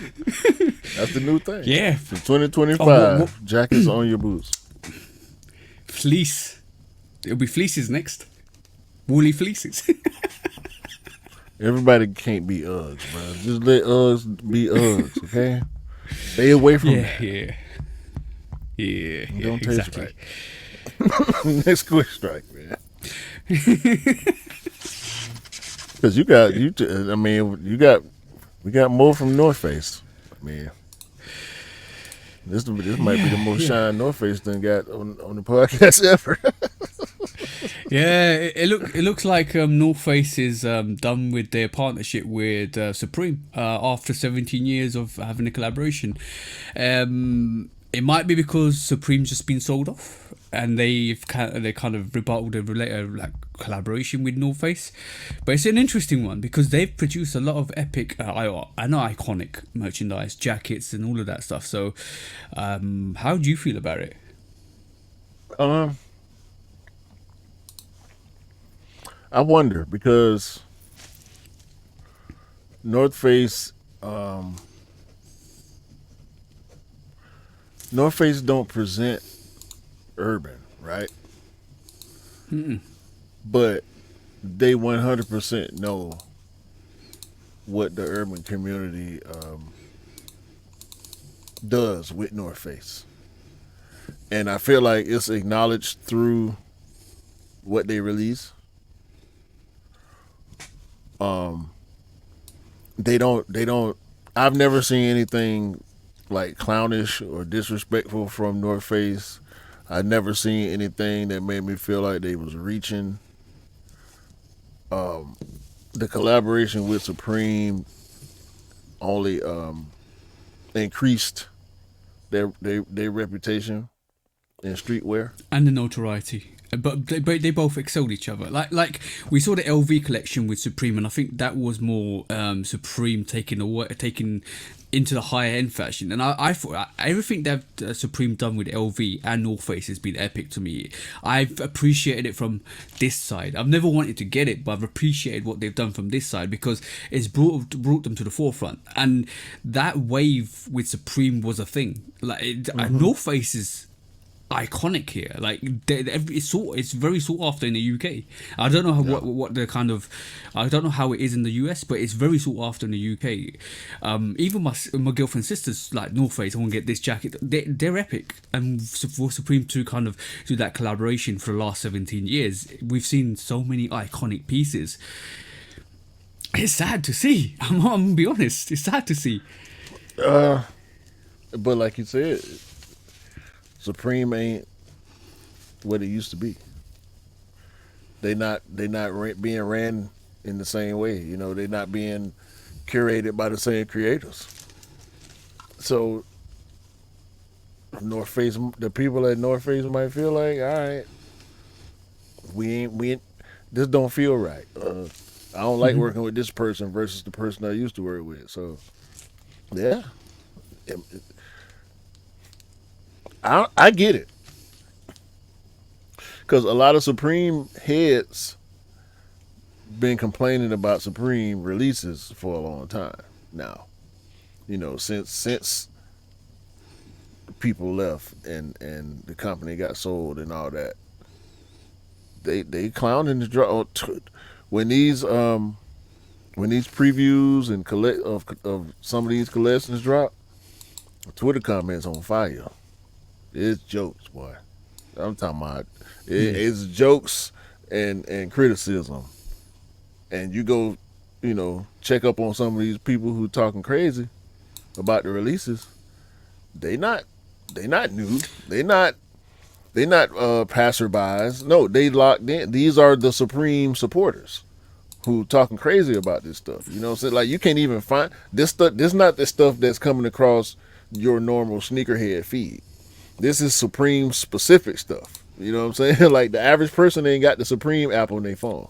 That's the new thing. Yeah. For 2025, jackets on your boots. Fleece. It'll be fleeces next. Woolly fleeces. Everybody can't be Uggs, bro. Just let Uggs be Uggs, okay? Stay away from that. Yeah. It don't taste exactly. right. Next quick strike, man. Because we got more from North Face. I mean, this might be the most shine North Face done got on the podcast ever. Yeah, it looks like North Face is done with their partnership with Supreme after 17 years of having a collaboration. It might be because Supreme's just been sold off, and they kind of rebutted a like collaboration with North Face. But it's an interesting one because they've produced a lot of epic and iconic merchandise, jackets, and all of that stuff. So, how do you feel about it? I wonder because North Face don't present urban, right? But they 100% know what the urban community does with North Face. And I feel like it's acknowledged through what they release. They don't I've never seen anything like clownish or disrespectful from North Face. I've never seen anything that made me feel like they was reaching. The collaboration with Supreme only increased their reputation in streetwear and the notoriety. But they both excelled each other. Like we saw the LV collection with Supreme, and I think that was more Supreme taking into the higher end fashion. And I thought everything that Supreme done with LV and North Face has been epic to me. I've appreciated it from this side. I've never wanted to get it, but I've appreciated what they've done from this side because it's brought them to the forefront. And that wave with Supreme was a thing. North Face is iconic here. Like it's very sought after in the UK. I don't know what the kind of, I don't know how it is in the US, but it's very sought after in the UK. Even my girlfriend's sisters like North Face. I want to get this jacket. They're epic. And for Supreme to kind of do that collaboration for the last 17 years, we've seen so many iconic pieces. It's sad to see. I'm gonna be honest. It's sad to see. But like you said, Supreme ain't what it used to be. They not being ran in the same way. You know, they not being curated by the same creators. So North Face, the people at North Face might feel like, all right, we ain't. This don't feel right. I don't like working with this person versus the person I used to work with. So yeah. I get it, because a lot of Supreme heads been complaining about Supreme releases for a long time now. You know, since people left and the company got sold and all that, they clowning the draw when these previews and of some of these collections drop. Twitter comments on fire. It's jokes, boy. I'm talking about it's jokes and criticism. And you go, check up on some of these people who talking crazy about the releases. They not new. They not passerbys. No, they locked in. These are the Supreme supporters who talking crazy about this stuff. You know what I'm saying? Like you can't even find this stuff. This not the stuff that's coming across your normal sneakerhead feed. This is Supreme specific stuff. You know what I'm saying? Like the average person ain't got the Supreme app on their phone.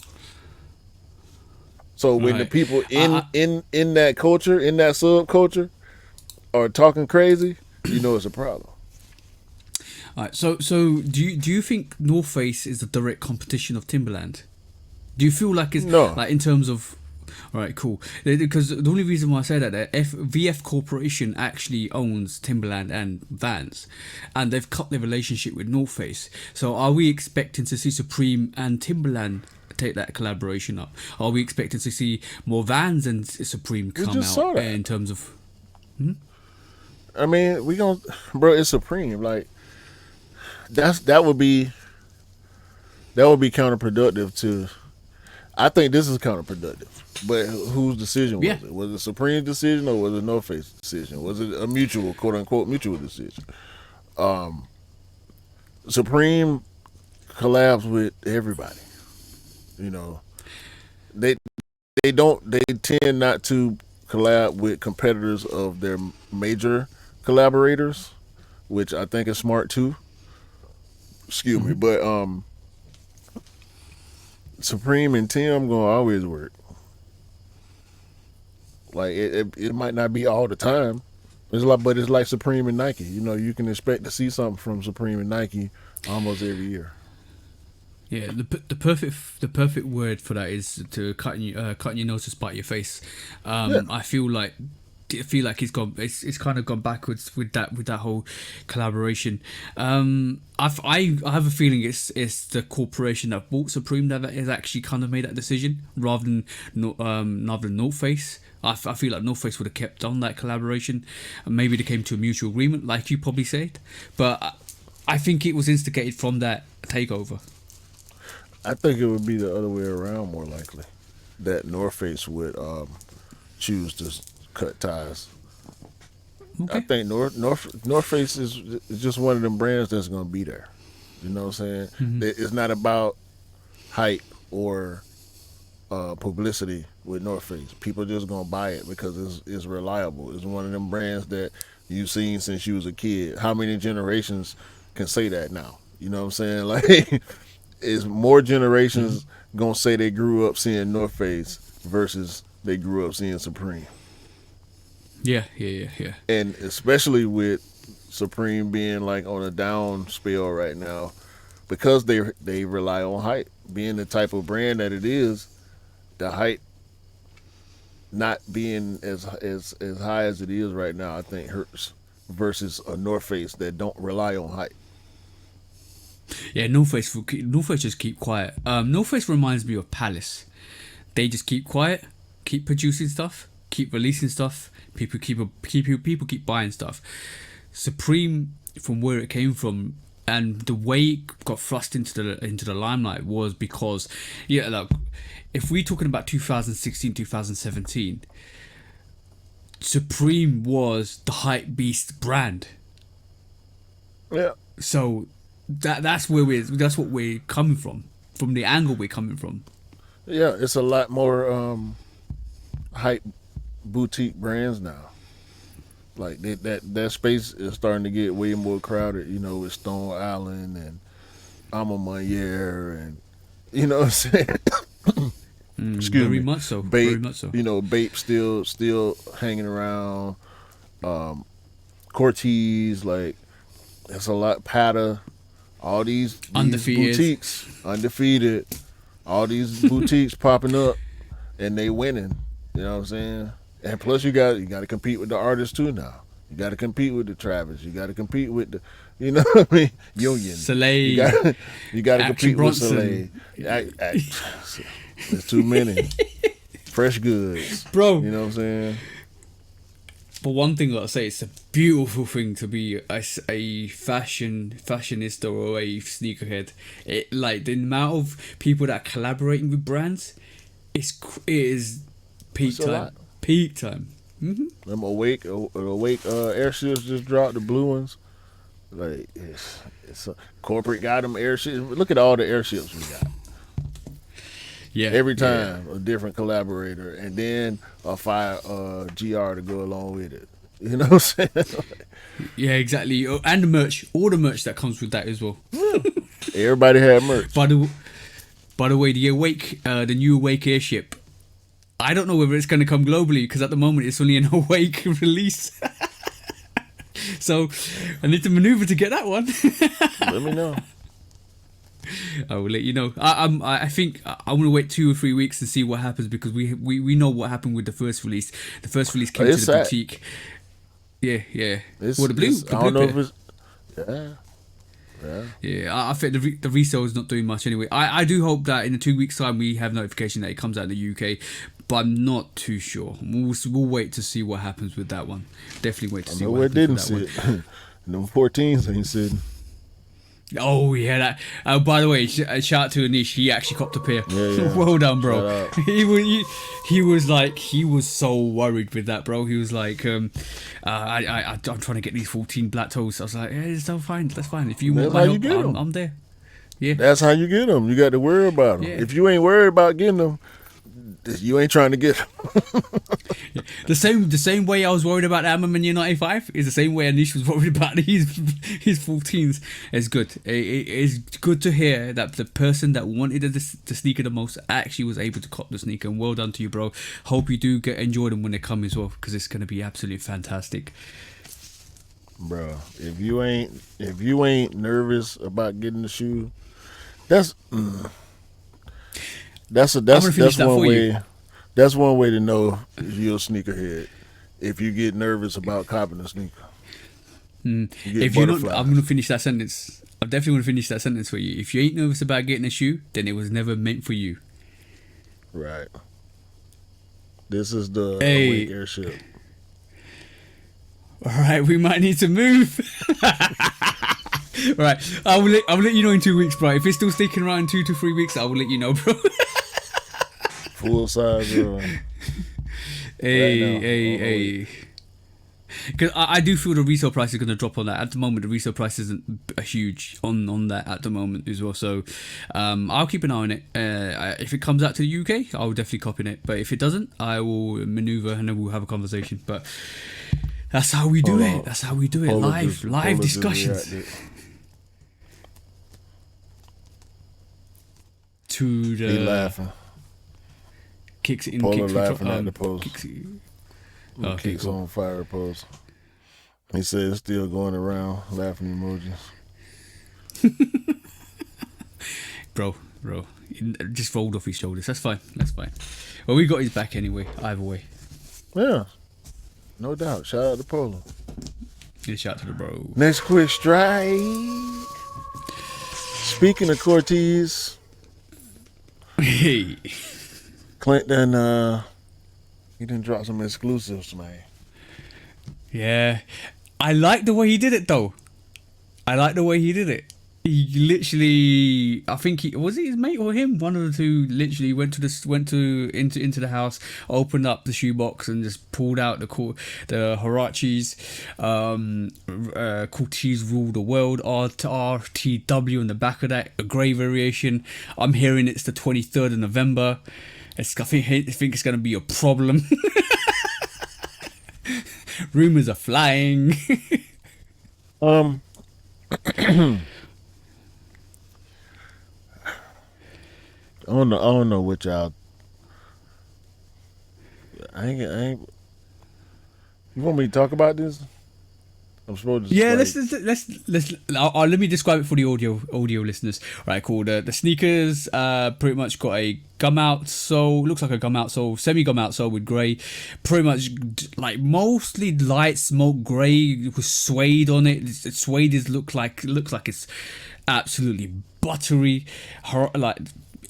So when the Right. people I, in that culture, in that subculture, are talking crazy, you know it's a problem. Alright, so do you think North Face is the direct competition of Timberland? Do you feel like it's No, like in terms of all right, cool. Because the only reason why I say that VF Corporation actually owns Timberland and Vans, and they've cut their relationship with North Face. So are we expecting to see Supreme and Timberland take that collaboration up? Are we expecting to see more Vans and Supreme we come just out saw that. in terms of? I mean, we gonna, bro. It's Supreme. Like that would be counterproductive to. I think this is counterproductive. But whose decision Yeah, was it? Was it Supreme's decision or was it North Face decision? Was it a mutual, quote unquote, mutual decision? Supreme collabs with everybody. You know, they they tend not to collab with competitors of their major collaborators, which I think is smart too. Excuse me, hmm but Supreme and Tim gonna always work. Like it might not be all the time. But it's like Supreme and Nike. You know, you can expect to see something from Supreme and Nike almost every year. yeah. The perfect word for that is to cutting your nose to spite your face. Yeah, I feel like it's kind of gone backwards with that whole collaboration. I have a feeling it's the corporation that bought Supreme that has actually kind of made that decision rather than North Face. I feel like North Face would have kept on that collaboration, and maybe they came to a mutual agreement, like you probably said. But I think it was instigated from that takeover. I think it would be the other way around more likely. That North Face would choose to cut ties. I Okay. think North Face is just one of them brands that's gonna be there. You know what I'm saying? hmm It's not about hype or publicity with North Face. People just gonna buy it because it's reliable. It's one of them brands that you've seen since you was a kid. How many generations can say that now? You know what I'm saying? Like, is more hmm generations gonna say they grew up seeing North Face versus they grew up seeing Supreme? Yeah, yeah, yeah, yeah. And especially with Supreme being like on a down spell right now, because they rely on hype. Being the type of brand that it is, the hype not being as high as it is right now, I think hurts. Versus a North Face that don't rely on hype. Yeah, North Face just keep quiet. North Face reminds me of Palace. They just keep quiet, keep producing stuff, keep releasing stuff. People keep buying stuff. Supreme, from where it came from, and the way it got thrust into the limelight was because, yeah, look, if we're talking about 2016, 2017, Supreme was the hype beast brand. Yeah, So that's what we're coming from the angle we're coming from. yeah, it's a lot more hype boutique brands now. Like that space is starting to get way more crowded. You know, with Stone Island and Alma Mayer and you know what I'm saying. Excuse Very me, much so. Very Bape. much so. You know, Bape still hanging around. Corteiz, like it's a lot. Pata, all these Undefeated. boutiques, undefeated. All these boutiques popping up and they winning. You know what I'm saying? And plus you got to compete with the artists too now. You got to compete with the Travis. You got to compete with the, you know what I mean, Union. You Soleil. got you got to Action compete with Soleil. Bronson. There's too many fresh goods. Bro, You know what I'm saying? but one thing I'll say, it's a beautiful thing to be a fashionista or a sneakerhead. It like the amount of people that are collaborating with brands, it is peak It's a lot. time. Peak time. Them awake airships just dropped the blue ones. Like it's a, corporate got them airships. Look at all the airships we got. Yeah, Every yeah, time a different collaborator, and then a fire GR to go along with it. You know what I'm saying? yeah, exactly. Oh, and the merch, all the merch that comes with that as well. Yeah. Everybody had merch. By the by the way, the new Awake airship. I don't know whether it's going to come globally because at the moment it's only an Awake release. So I need to maneuver to get that one. Let me know. I will let you know. I think I want to wait 2 or 3 weeks to see what happens because we know what happened with the first release. The first release came to It's the sad. boutique. Yeah, yeah. It's, Well, the blue, it's, the I blue don't know pair. if it's. Yeah. Yeah. Yeah, I think the resale is not doing much anyway. I do hope that in 2 weeks' time we have notification that it comes out in the UK, but I'm not too sure. We'll wait to see what happens with that one. Definitely wait to I see know what where it happens didn't with that one. sit. Them 14s ain't sitting. Oh yeah, that. By the way, shout out to Anish. He actually copped a pair. Yeah, yeah. Well done, bro. Shout out. He was so worried with that, bro. He was like, I'm trying to get these 14 black toes. I was like, yeah, it's all fine. That's fine. If you want That's my how you help, get 'em. I'm there. Yeah, That's how you get them. You got to worry about them. Yeah. If you ain't worried about getting them, you ain't trying to get them. the same way I was worried about the Ammerman Year 95 is the same way Anish was worried about his 14s. It's good. It's good to hear that the person that wanted the sneaker the most actually was able to cop the sneaker. And well done to you, bro. Hope you do enjoy them when they come as well because it's gonna be absolutely fantastic. Bro, if you ain't nervous about getting the shoe, that's finish that one for you. way. That's one way to know if you're a sneakerhead. If you get nervous about copping a sneaker, you get If you're not, butterflies. I'm gonna finish that sentence. I'm definitely gonna finish that sentence for you. If you ain't nervous about getting a shoe, then it was never meant for you. Right. This is the Hey. Awake airship. All right, we might need to move. Right, I'll let you know in 2 weeks, bro. If it's still sticking around in 2 to 3 weeks, I will let you know, bro. Full size. Hey, now. hey. Because I do feel the resale price is going to drop on that. At the moment, the resale price isn't huge on that at the moment as well. So I'll keep an eye on it. If it comes out to the UK, I'll definitely copy it. But if it doesn't, I will maneuver and then we'll have a conversation. But that's how we do it. That's how we do it. Live discussions. To He the laughing. kicks it in. Polar Kicks laughing at the post. Kicks it. The Okay, Kicks cool. on fire post. He said it's still going around. Laughing emojis. Bro, it just rolled off his shoulders. That's fine. Well, we got his back anyway. Either way. Yeah, no doubt. Shout out to Polo. Yeah, shout out to the bro. Next quick strike. Speaking of Corteiz, Hey. Clint done he done drop some exclusives, man. Yeah. I like the way he did it though. He literally, I think was it his mate or him? One of the two literally went into the house, opened up the shoebox and just pulled out the Huaraches, Corteiz rule the world, RTW in the back of that, a grey variation. I'm hearing it's the 23rd of November. I think it's gonna be a problem. Rumors are flying. I don't know what y'all. I ain't. You want me to talk about this? I'm supposed to. Yeah, like, let's. Let me describe it for the audio listeners. Right, cool. The sneakers pretty much got a gum out sole. Looks like a gum out sole, semi gum out sole with grey. Pretty much like mostly light smoke grey with suede on it. Suede looks like it's absolutely buttery. Like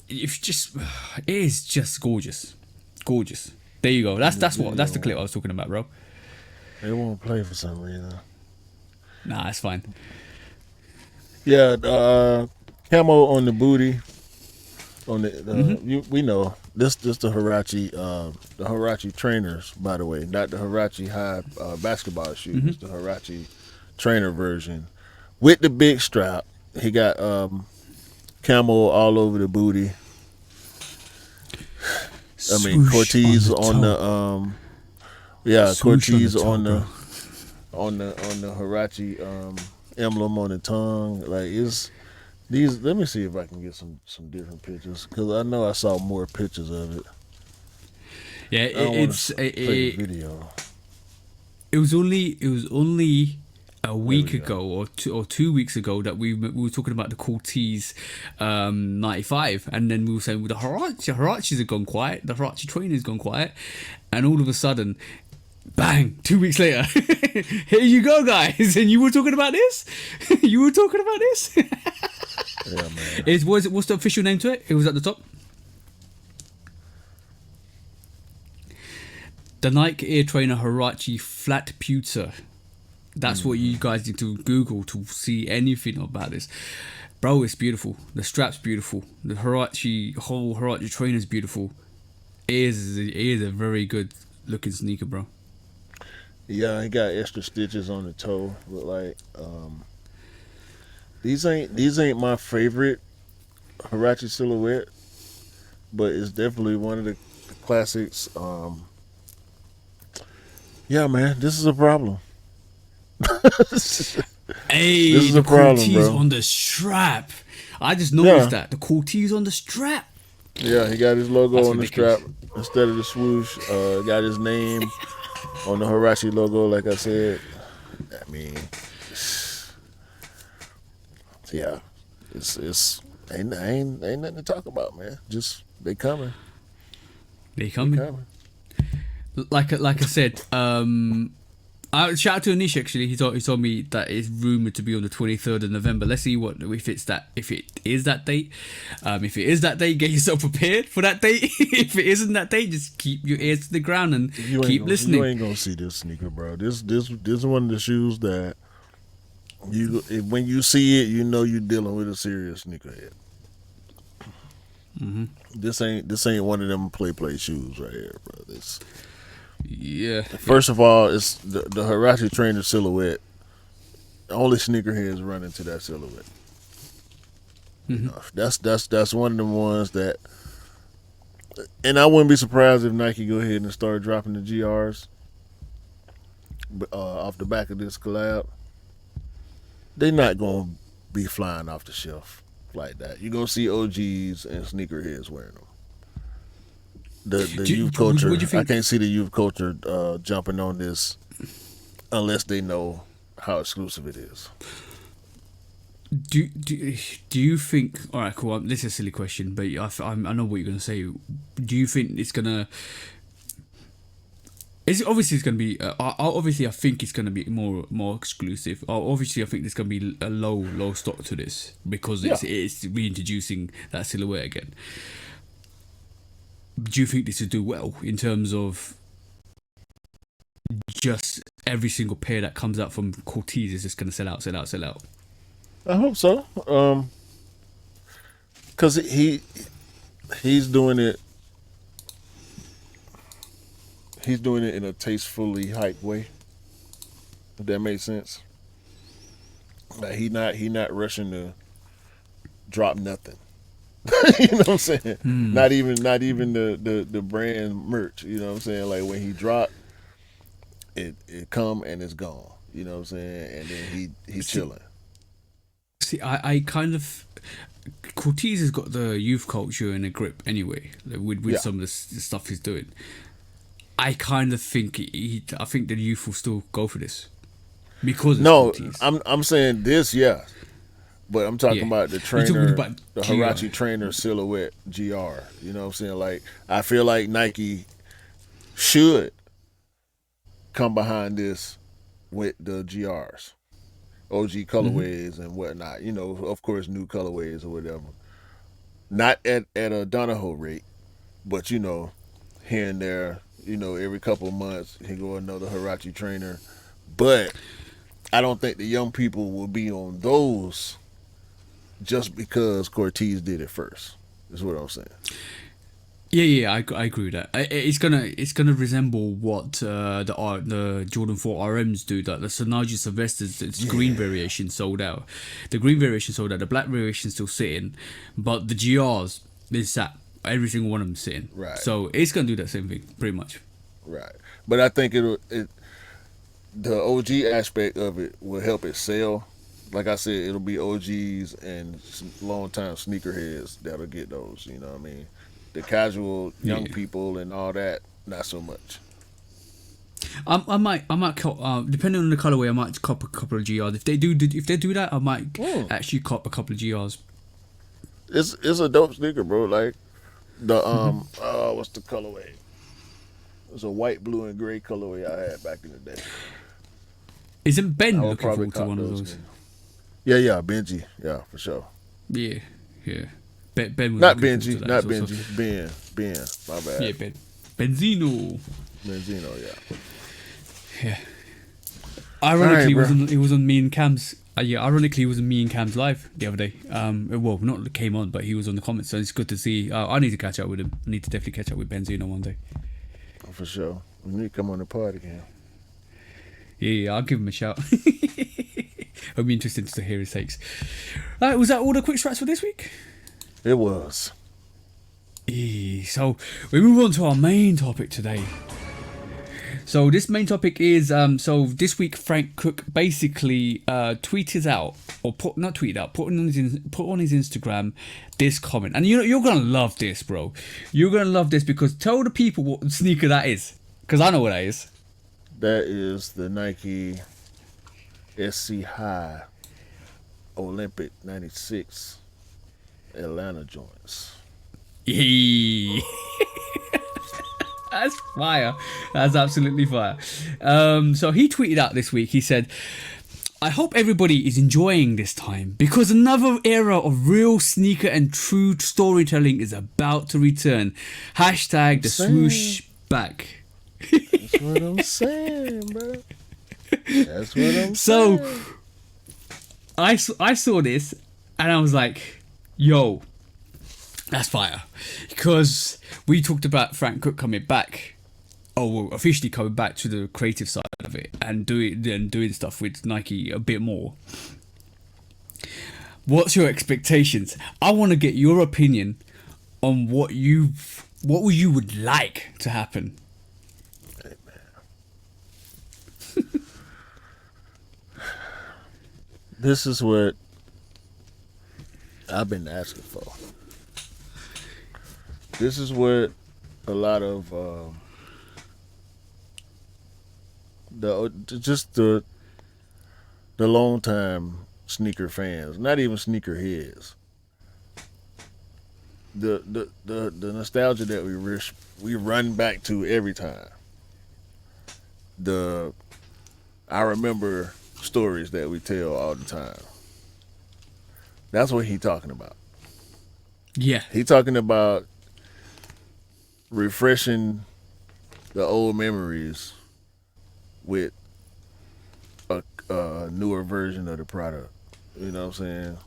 it is just gorgeous. There you go. That's the clip I was talking about, bro. They won't play for some reason. Nah, it's fine. Yeah, camo on the booty. On the we know this the Huarache trainers, by the way, not the Huarache high basketball shoes. It's the Huarache trainer version with the big strap. He got camo all over the booty. I mean Swoosh on Corteiz the on toe. the yeah, Swoosh on the Corteiz toe, on bro. the Huarache emblem on the tongue. Like it's these. Let me see if I can get some different pictures because I know I saw more pictures of it. Yeah, I don't want it's to play the video. it was only a There we week go. ago or 2 weeks ago that we were talking about the Cortez 95, and then we were saying, well, the Huaraches have gone quiet, the Huarache trainers gone quiet, and all of a sudden, bang! 2 weeks later, here you go, guys, and you were talking about this. You were talking about this. Yeah, man. What's the official name to it? It was at the top. The Nike Air Trainer Huarache Flat Pewter. That's what you guys need to Google to see anything about this. Bro, it's beautiful. The strap's beautiful. The whole Huarache trainer is beautiful. It is a very good looking sneaker, bro. Yeah, he got extra stitches on the toe, but like these ain't my favorite Huarache silhouette, but it's definitely one of the classics. Yeah, man, this is a problem. This Hey, is the a problem, Cortez bro. on the strap. I just noticed Yeah, that. The Cortez on the strap. yeah, he got his logo That's on the strap ridiculous. instead of the swoosh. Got his name on the Huarache logo, like I said. I mean, yeah, it's ain't nothing to talk about, man. Just they coming, They they coming. coming. Like I said, shout out to Anish actually. He told me that it's rumored to be on the 23rd of November. Let's see what if it is that date. If it is that date, get yourself prepared for that date. If it isn't that date, just keep your ears to the ground and keep You listening. ain't gonna see this sneaker, bro. This is one of the shoes that when you see it, you know you're dealing with a serious sneakerhead. This ain't one of them play shoes right here, bro. This Yeah, yeah. first of all, it's the Huarache Trainer silhouette. Only sneakerheads run into that silhouette. You know, that's one of the ones that, and I wouldn't be surprised if Nike go ahead and start dropping the GRs off the back of this collab. They're not gonna be flying off the shelf like that. You're gonna see OGs and sneakerheads wearing them. The youth Would culture, you I think? can't see the youth culture jumping on this unless they know how exclusive it is. Do you think? All right, cool. This is a silly question, but I know what you're gonna say. Do you think it's gonna? Is obviously it's gonna be? Obviously, I think it's gonna be more exclusive. Obviously, I think there's gonna be a low stock to this because Yeah. it's reintroducing that silhouette again. Do you think this will do well in terms of just every single pair that comes out from Cortez is just gonna sell out, sell out, sell out? I hope so. Cause he's doing it. He's doing it in a tastefully hyped way. If that makes sense. Like he not rushing to drop nothing. You know what I'm saying? Not even the brand merch. You know what I'm saying? Like when he drop, it come and it's gone. You know what I'm saying? And then he See, chilling. see, I kind of Cortez has got the youth culture in a grip anyway, like with Yeah. some of the stuff he's doing. I kind of think I think the youth will still go for this because it's No, Cortez. I'm saying this, yeah. But I'm talking Yeah, about the you're talking trainer, about the GR. Huarache trainer silhouette GR. You know what I'm saying? Like I feel like Nike should come behind this with the GRs, OG colorways and whatnot. You know, of course, new colorways or whatever. Not at a Donahoe rate, but you know, here and there. You know, every couple of months he go another Huarache trainer. But I don't think the young people will be on those just because Cortez did it first. Is what I'm saying. Yeah, I agree with that. It's gonna resemble what the Jordan 4 RMs do. That the Sonaji Sylvester's its green Yeah. variation sold out. The green variation sold out. The black variation still sitting, but the GRs is that every single one of them sitting. Right. So it's gonna do that same thing, pretty much. Right. But I think the OG aspect of it will help it sell. Like I said, it'll be OGs and long time sneakerheads that'll get those. You know what I mean? The casual young Yeah. people and all that, not so much. I might depending on the colorway, I might cop a couple of GRs. If they do that, I might actually cop a couple of GRs. It's a dope sneaker, bro. Like the what's the colorway? It's a white, blue, and gray colorway I had back in the day. Isn't Ben I would looking probably forward to cop one of those. those? Yeah, Benji. Yeah, for sure. Yeah. Ben was Not looking Benji, forward to that not as well, so- Benji. Ben. My bad. Yeah, Benzino. Benzino, yeah. Yeah. Ironically, All right, it was on me and Cam's. Ironically, it was on me and Cam's live the other day. Well, not came on, but he was on the comments, so it's good to see. I need to catch up with him. I need to definitely catch up with Benzino one day. For sure. We need to come on the party again. Yeah, I'll give him a shout. It'll be interesting to hear his takes. Was that all the quick strats for this week? It was. So we move on to our main topic today. So this main topic is so this week Frank Cook basically tweeted out or put on his Instagram this comment, and you're gonna love this, bro. You're gonna love this because tell the people what sneaker that is, because I know what that is. That is the Nike SC High Olympic 96 Atlanta joints. Yee. That's fire. That's absolutely fire. So he tweeted out this week. He said, I hope everybody is enjoying this time because another era of real sneaker and true storytelling is about to return. Hashtag the swoosh back. That's what I'm saying, bro. That's what I'm So saying. I saw this and I was like, yo, that's fire. Because we talked about Frank Cook coming back, officially coming back to the creative side of it and doing stuff with Nike a bit more. What's your expectations? I want to get your opinion on what you would like to happen. Hey, man. This is what I've been asking for. This is what a lot of the long time sneaker fans, not even sneaker heads, the nostalgia that we run back to every time. I remember stories that we tell all the time. That's what he talking about. Yeah. He talking about refreshing the old memories with a newer version of the product. You know what I'm saying?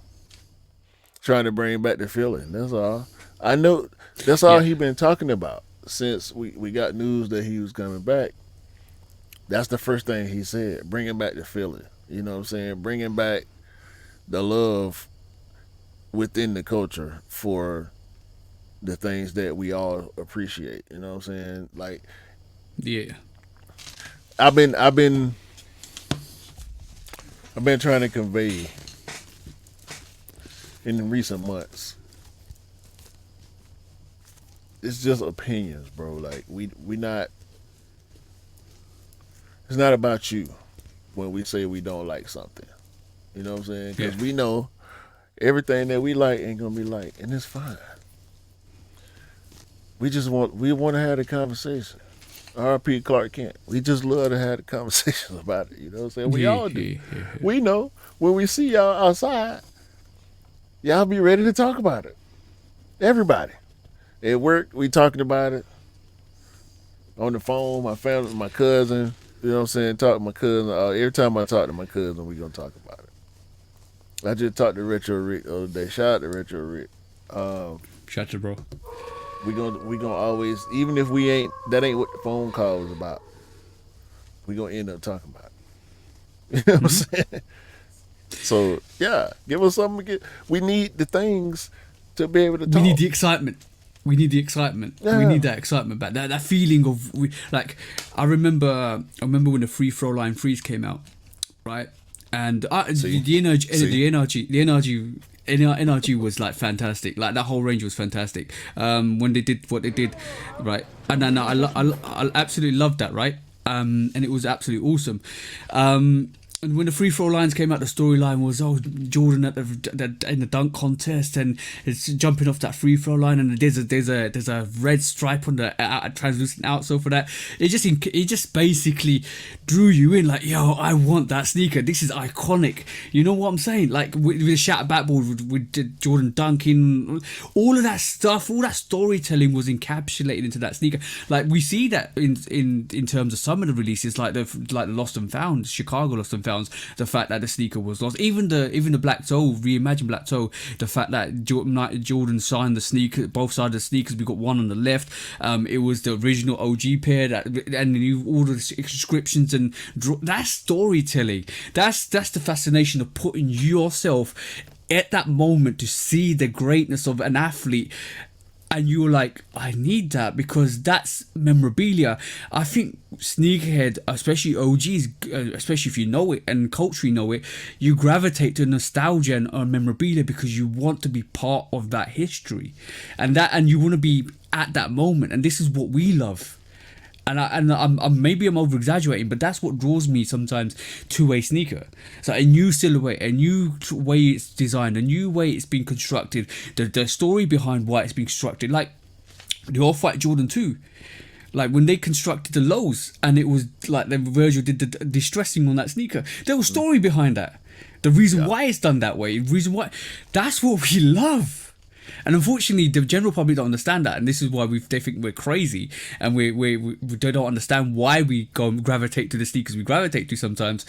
Trying to bring back the feeling. That's all. I know that's all he been talking about since we got news that he was coming back. That's the first thing he said. Bringing back the feeling. You know what I'm saying? Bringing back the love within the culture for the things that we all appreciate. You know what I'm saying? Like, Yeah. I've been trying to convey in recent months. It's just opinions, bro. Like we not. It's not about you when we say we don't like something. You know what I'm saying? Because we know everything that we like ain't gonna be like, and it's fine. We want to have a conversation. R.P. Clark Kent. We just love to have a conversation about it. You know what I'm saying? We all do. We know when we see y'all outside, y'all be ready to talk about it. Everybody. At work, we talking about it. On the phone, my family, my cousin. You know what I'm saying? Talk to my cousin. Every time I talk to my cousin, we gonna talk about it. I just talked to Retro Rick the other day. Shout out to Retro Rick. Shout out, bro. We gonna always, even if that ain't what the phone call was about, we gonna end up talking about it. You know what I'm saying? So yeah, give us something to get. We need the things to be able to talk. We need the excitement. We need the excitement. We Yeah. need that excitement back. That feeling of like I remember when the free throw line freeze came out, right? And See, the energy, see, the energy was like fantastic. Like that whole range was fantastic. When they did what they did, right? And I absolutely loved that, right? And it was absolutely awesome. And when the free throw lines came out, the storyline was Jordan at in the dunk contest and it's jumping off that free throw line and there's a red stripe on the translucent outsole for that. It just basically drew you in like, yo, I want that sneaker. This is iconic. You know what I'm saying? Like with the shatter backboard with Jordan dunking, all of that stuff, all that storytelling was encapsulated into that sneaker. Like we see that in terms of some of the releases, like the Lost and Found, Chicago Lost and Found. The fact that the sneaker was lost, even the Black Toe, reimagined Black Toe, the fact that Jordan signed the sneaker, both sides of the sneakers. We got one on the left. It was the original OG pair that, and you all the inscriptions and that storytelling. That's the fascination of putting yourself at that moment to see the greatness of an athlete. And you're like, I need that because that's memorabilia. I think sneakerhead, especially OGs, especially if you know it and culturally know it, you gravitate to nostalgia and memorabilia because you want to be part of that history, and you want to be at that moment. And this is what we love. And I'm maybe I'm over exaggerating, but that's what draws me sometimes to a sneaker. So a new silhouette, a new way it's designed, a new way it's been constructed, the story behind why it's been constructed. Like the Off-White Jordan 2, like when they constructed the lows, and it was like the Virgil did the distressing on that sneaker. There was story behind that. The reason why it's done that way, the reason why, that's what we love. And unfortunately, the general public don't understand that, and this is why they think we're crazy, and they don't understand why we go and gravitate to the sneakers we gravitate to sometimes.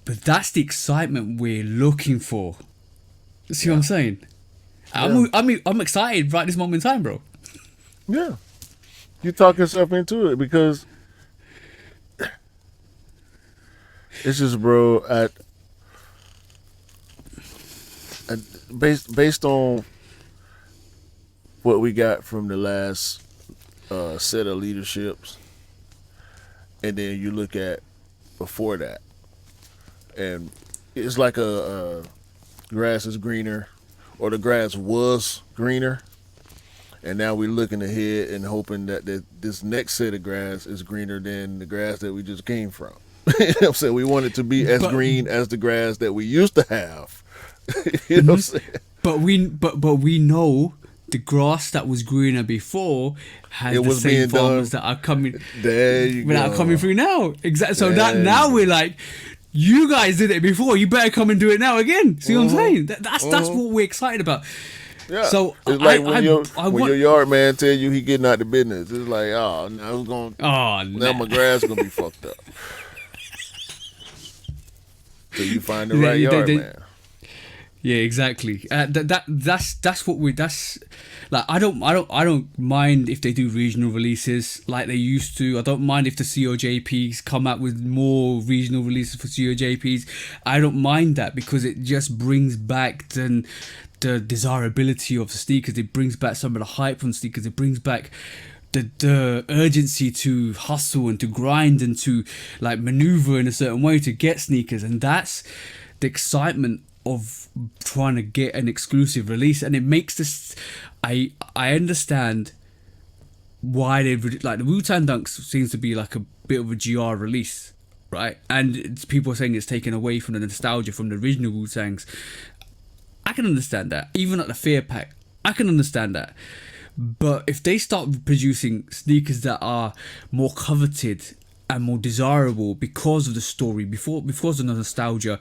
But that's the excitement we're looking for. See what I'm saying? Yeah. I'm excited right this moment in time, bro. yeah. You talk yourself into it because it's just, bro. Based on what we got from the last set of leaderships, and then you look at before that, and it's like a grass is greener, or the grass was greener, and now we're looking ahead and hoping that this next set of grass is greener than the grass that we just came from. You know what I'm saying? We want it to be as green as the grass that we used to have. You know what I'm saying? But we know the grass that was greener before has the same farmers that are coming. There you go. That are coming through now. Exactly. So that now we're like, you guys did it before. You better come and do it now again. See what I'm saying? That's what we're excited about. Yeah. So it's like when your yard man tell you he getting out the business. It's like, oh, now it's going. Oh, now my grass gonna be fucked up. So you find the right yard man. Yeah, exactly. That's what that's like. I don't mind if they do regional releases like they used to. I don't mind if the COJPs come out with more regional releases for COJPs. I don't mind that because it just brings back the desirability of the sneakers. It brings back some of the hype on sneakers. It brings back the urgency to hustle and to grind and to like maneuver in a certain way to get sneakers, and that's the excitement of trying to get an exclusive release. And it makes this, I understand why they've, like, the Wu-Tang Dunks seems to be like a bit of a GR release, right? And people are saying it's taken away from the nostalgia from the original Wu-Tangs. I can understand that. Even at the Fear Pack, I can understand that. But if they start producing sneakers that are more coveted and more desirable because of the story, because of the nostalgia,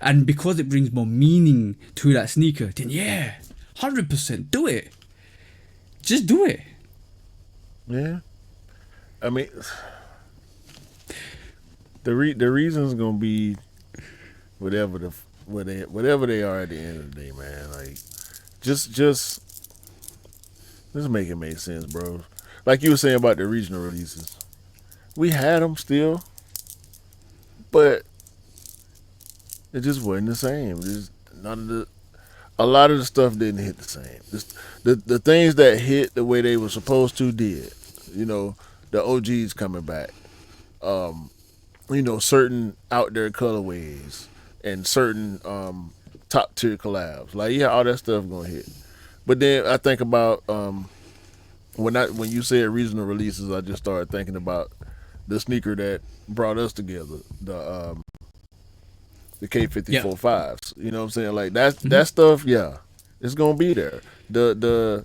and because it brings more meaning to that sneaker, then yeah, 100% do it. Just do it. Yeah, I mean, the reason's gonna be whatever they are at the end of the day, man. Like, just make it make sense, bro. Like you were saying about the regional releases, we had them still, but it just wasn't the same. Just none of the a lot of the stuff didn't hit the same. The things that hit the way they were supposed to did. You know, the OGs coming back. Um, certain out there colorways and certain top tier collabs. Like yeah, all that stuff gonna hit. But then I think about when you said regional releases, I just started thinking about the sneaker that brought us together, the K fifty Yeah. four fives. You know what I'm saying? Like that Hmm. stuff, yeah, it's gonna be there. The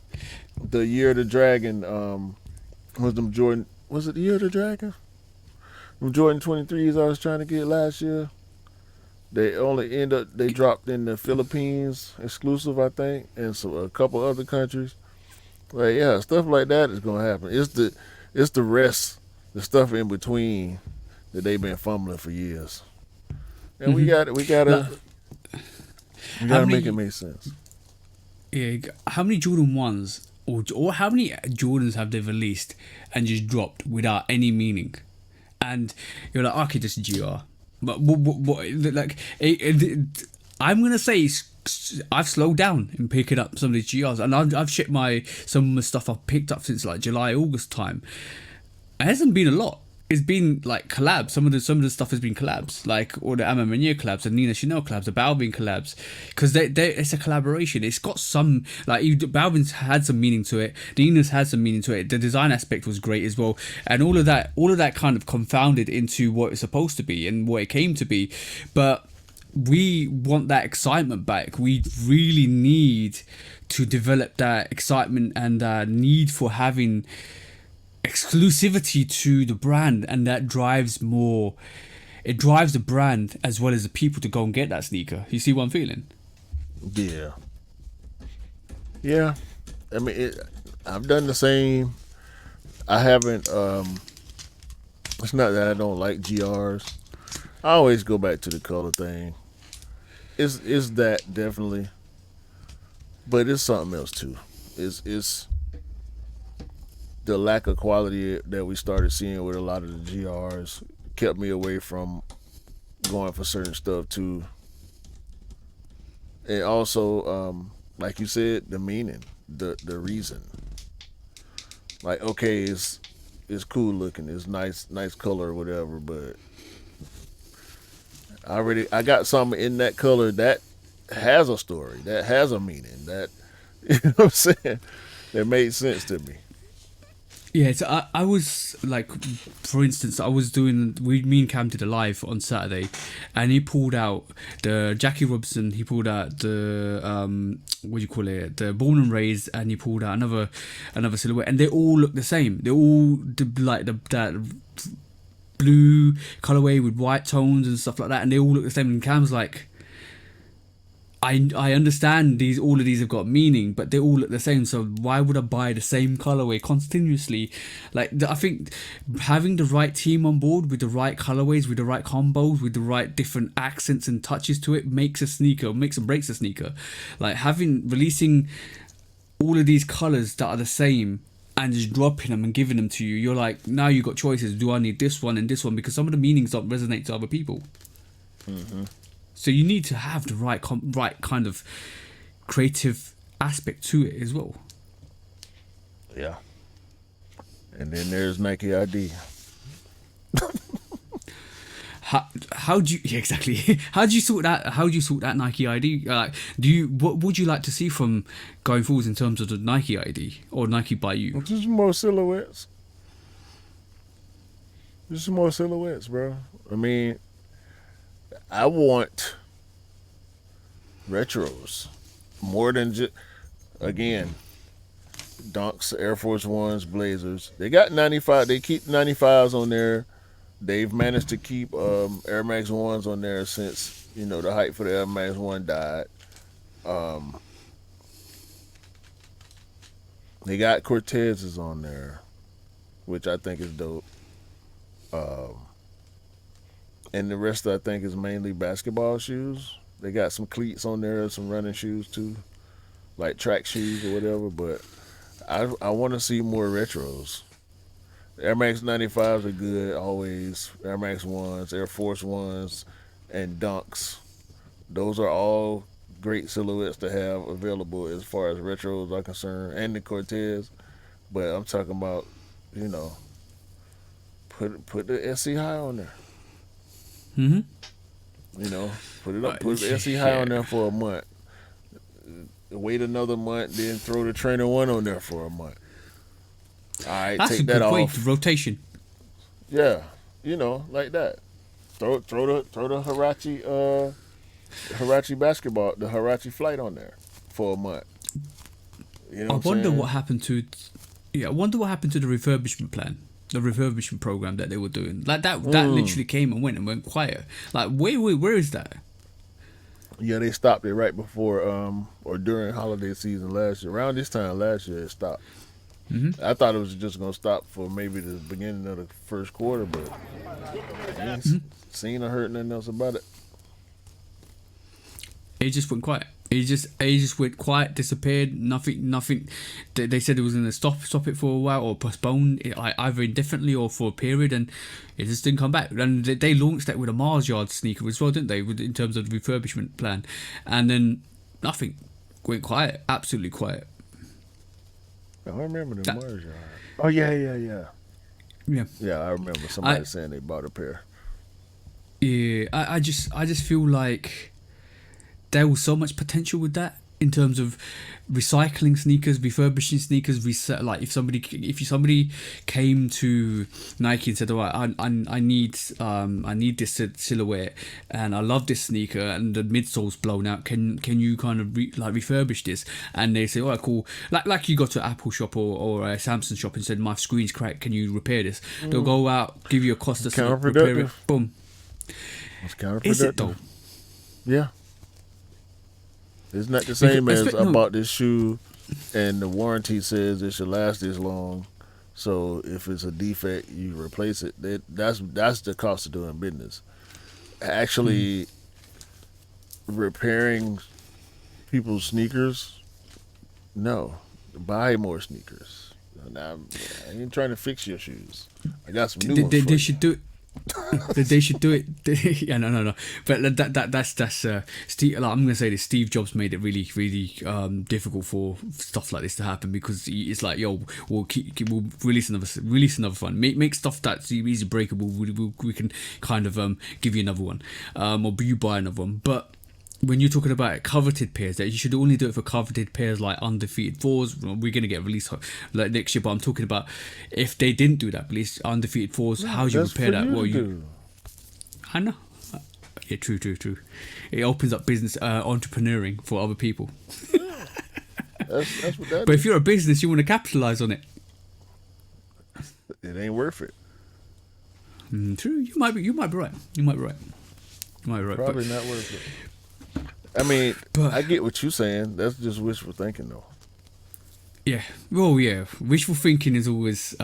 year of the dragon, was them Jordan was it the year of the dragon? Them Jordan 23s I was trying to get last year. They only end up they dropped in the Philippines exclusive, I think, and so a couple other countries. Like yeah, stuff like that is gonna happen. It's the rest, the stuff in between that they've been fumbling for years. And we Hmm. got it. We Like, gotta we how gotta make it many? make sense. Yeah, how many Jordan ones or how many Jordans have they released and just dropped without any meaning? And you're like, okay, this is GR. But like, I'm gonna say I've slowed down in picking up some of these GRs, and I've shipped some of the stuff I've picked up since like July, August time. It hasn't been a lot. It's been like collabs. Some of the stuff has been collabs, like all the Amma Manier collabs, the Nina Chanel collabs, the Balvin collabs, because it's a collaboration. It's got some like Balvin's had some meaning to it. Nina's had some meaning to it. The design aspect was great as well, and all of that kind of confounded into what it's supposed to be and what it came to be. But we want that excitement back. We really need to develop that excitement and need for having exclusivity to the brand, and that drives more. It drives the brand as well as the people to go and get that sneaker. You see what I'm feeling? Yeah, yeah. I mean, I've done the same. I haven't. It's not that I don't like GRs. I always go back to the color thing. It's that definitely, but it's something else too. It's the lack of quality that we started seeing with a lot of the GRs kept me away from going for certain stuff too. And also, like you said, the meaning, the reason. Like, okay, it's cool looking, it's nice color or whatever, but I got something in that color that has a story, that has a meaning, that you know what I'm saying, that made sense to me. Yeah, so I was like, for instance, I was doing me and Cam did a live on Saturday, and he pulled out the Jackie Robinson, he pulled out the what do you call it, the Born and Raised, and he pulled out another silhouette, and they all look the same. They all like that blue colorway with white tones and stuff like that, and they all look the same. And Cam's like, I understand all of these have got meaning, but they all look the same. So why would I buy the same colorway continuously? Like I think having the right team on board with the right colorways, with the right combos, with the right different accents and touches to it makes a sneaker, makes and breaks a sneaker. Like releasing all of these colors that are the same and just dropping them and giving them to you, you're like, now you got choices. Do I need this one and this one? Because some of the meanings don't resonate to other people. Hmm. So you need to have the right kind of creative aspect to it as well. Yeah. And then there's Nike ID. How do you yeah, exactly how do you sort that Nike ID? What would you like to see from going forwards in terms of the Nike ID or Nike by you? Just more silhouettes. Just more silhouettes, bro. I mean, I want retros more than just again Dunks, Air Force Ones, Blazers. They got 95. They keep 95s on there. They've managed to keep Air Max Ones on there since the hype for the Air Max One died. Um, they got Cortez's on there, which I think is dope. Um, and the rest I think is mainly basketball shoes. They got some cleats on there, some running shoes too, like track shoes or whatever. But I want to see more retros. Air Max 95s are good always. Air Max 1s, Air Force 1s, and Dunks. Those are all great silhouettes to have available as far as retros are concerned, and the Cortez. But I'm talking about, you know, put the SC high on there. Mm-hmm. You know, put it up, put the SC high Yeah. on there for a month. Wait another month, then throw the trainer one on there for a month. All right, That's a take that good way to off. rotation. Yeah, you know, like that. Throw the Huarache basketball, the Huarache flight on there for a month. You know I what I'm wonder what saying? happened to. Yeah, I wonder what happened to the refurbishment plan, the refurbishment program that they were doing. Like that Mm. literally came and went quiet. Like where is that? Yeah, they stopped it right before or during holiday season last year. Around this time last year, it stopped. Hmm. I thought it was just gonna stop for maybe the beginning of the first quarter, but I ain't seen or heard nothing else about it. It just went quiet. It just went quiet, disappeared. Nothing. They said it was gonna stop it for a while or postpone it either indefinitely or for a period, and it just didn't come back. And they launched that with a Mars Yard sneaker as well, didn't they? In terms of the refurbishment plan, and then nothing, went quiet, absolutely quiet. I remember the That Mars yard. Oh yeah. yeah. Yeah, I remember I somebody saying they bought a pair. yeah. I just feel like there was so much potential with that in terms of recycling sneakers, refurbishing sneakers, reset. Like if somebody came to Nike and said, "All right, I need this silhouette, and I love this sneaker, and the midsole's blown out. Can you kind of refurbish this?" And they say, "All right, cool." Like you go to an Apple shop or a Samsung shop and said, "My screen's cracked. Can you repair this?" They'll go out, give you a cost estimate, repair it, Counterproductive. boom. It's Is it counterproductive. though? Yeah. It's not the Because same as I no. bought this shoe and the warranty says it should last this long. So if it's a defect, you replace it. That's the cost of doing business. Mm. Actually, repairing people's sneakers, no. Buy more sneakers. Now, I ain't trying to fix your shoes. I got some new ones for They you. should do it. They should do it. Yeah, no. But that's Steve. Like, I'm gonna say this. Steve Jobs made it really difficult for stuff like this to happen because it's like, yo, we'll release another one. Make stuff that's easy breakable. We can kind of give you another one, or you buy another one. But when you're talking about coveted pairs, that you should only do it for coveted pairs like undefeated fours. We're gonna get released like next year, but I'm talking about if they didn't do that, release undefeated fours. No, How do you that's repair for that? you Well, to you do. I know. Yeah, true. It opens up business entrepreneuring for other people. That's what that But if is. you're a business, you want to capitalize on it. It ain't worth it. True. You might be right. You might be right. You might be right. Probably not worth it. I mean, But I get what you're saying. That's just wishful thinking, though. yeah, well, yeah. Wishful thinking is always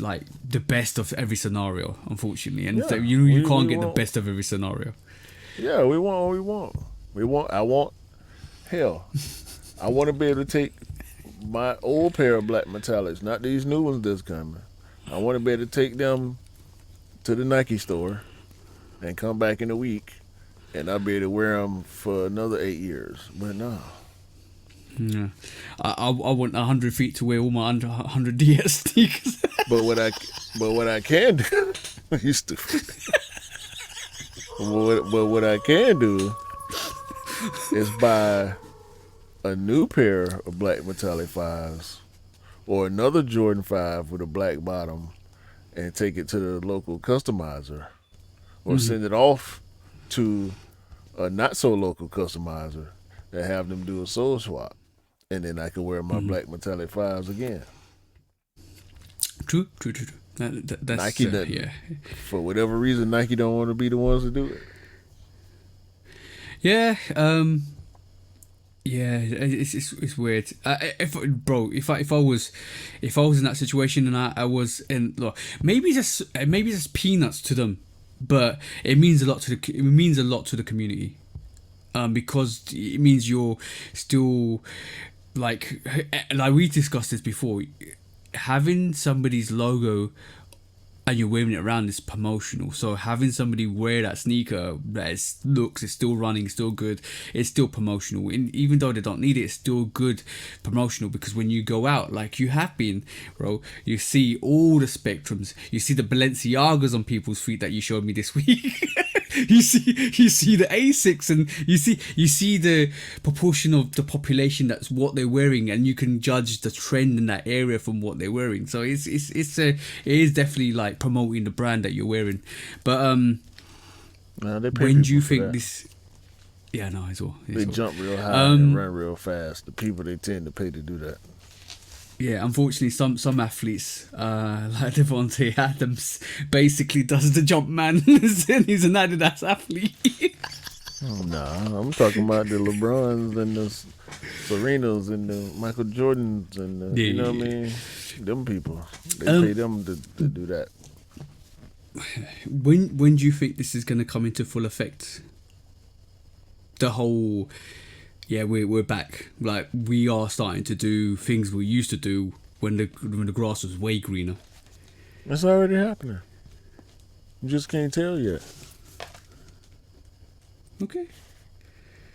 like the best of every scenario, unfortunately, and so Yeah, you we can't get the want. best of every scenario. Yeah, we want what we want. We want. I want. Hell, I want to be able to take my old pair of black metallics, not these new ones that's coming. I want to be able to take them to the Nike store and come back in a week, and I'll be able to wear them for another 8 years. But no, Yeah, I want 100 feet to wear all my 100 DS sneakers. but what I can do, you stupid. But what I can do is buy a new pair of black metallic fives or another Jordan 5 with a black bottom and take it to the local customizer or Mhm. send it off to a not so local customizer and have them do a soul swap. And then I can wear my Mhm. black metallic fives again. True. That's Nike doesn't. yeah. For whatever reason, Nike don't want to be the ones to do it. Yeah, yeah, it's weird. If I was in that situation and I was in, look, maybe it's just peanuts to them, but it means a lot to the community, because it means you're still like we discussed this before, having somebody's logo and you're wearing it around, it's promotional. So having somebody wear that sneaker that it's still running, still good, it's still promotional. And even though they don't need it, it's still good promotional, because when you go out, like you have been, bro, you see all the spectrums. You see the Balenciagas on people's feet that you showed me this week. you see the Asics, and you see the proportion of the population that's what they're wearing, and you can judge the trend in that area from what they're wearing. So it is definitely like promoting the brand that you're wearing. But when do you think this? Yeah, no, it's all. They jump real high and run real fast. The people they tend to pay to do that. Yeah, unfortunately, some athletes, like Devontae Adams, basically does the jump man. He's an Adidas athlete. Oh, nah, I'm talking about the LeBrons and the Serenas and the Michael Jordans and the, you know what I mean? Them people, they pay them to do that. When do you think this is going to come into full effect? The whole, yeah, we're back. Like, we are starting to do things we used to do when the grass was way greener. It's already happening. You just can't tell yet. Okay.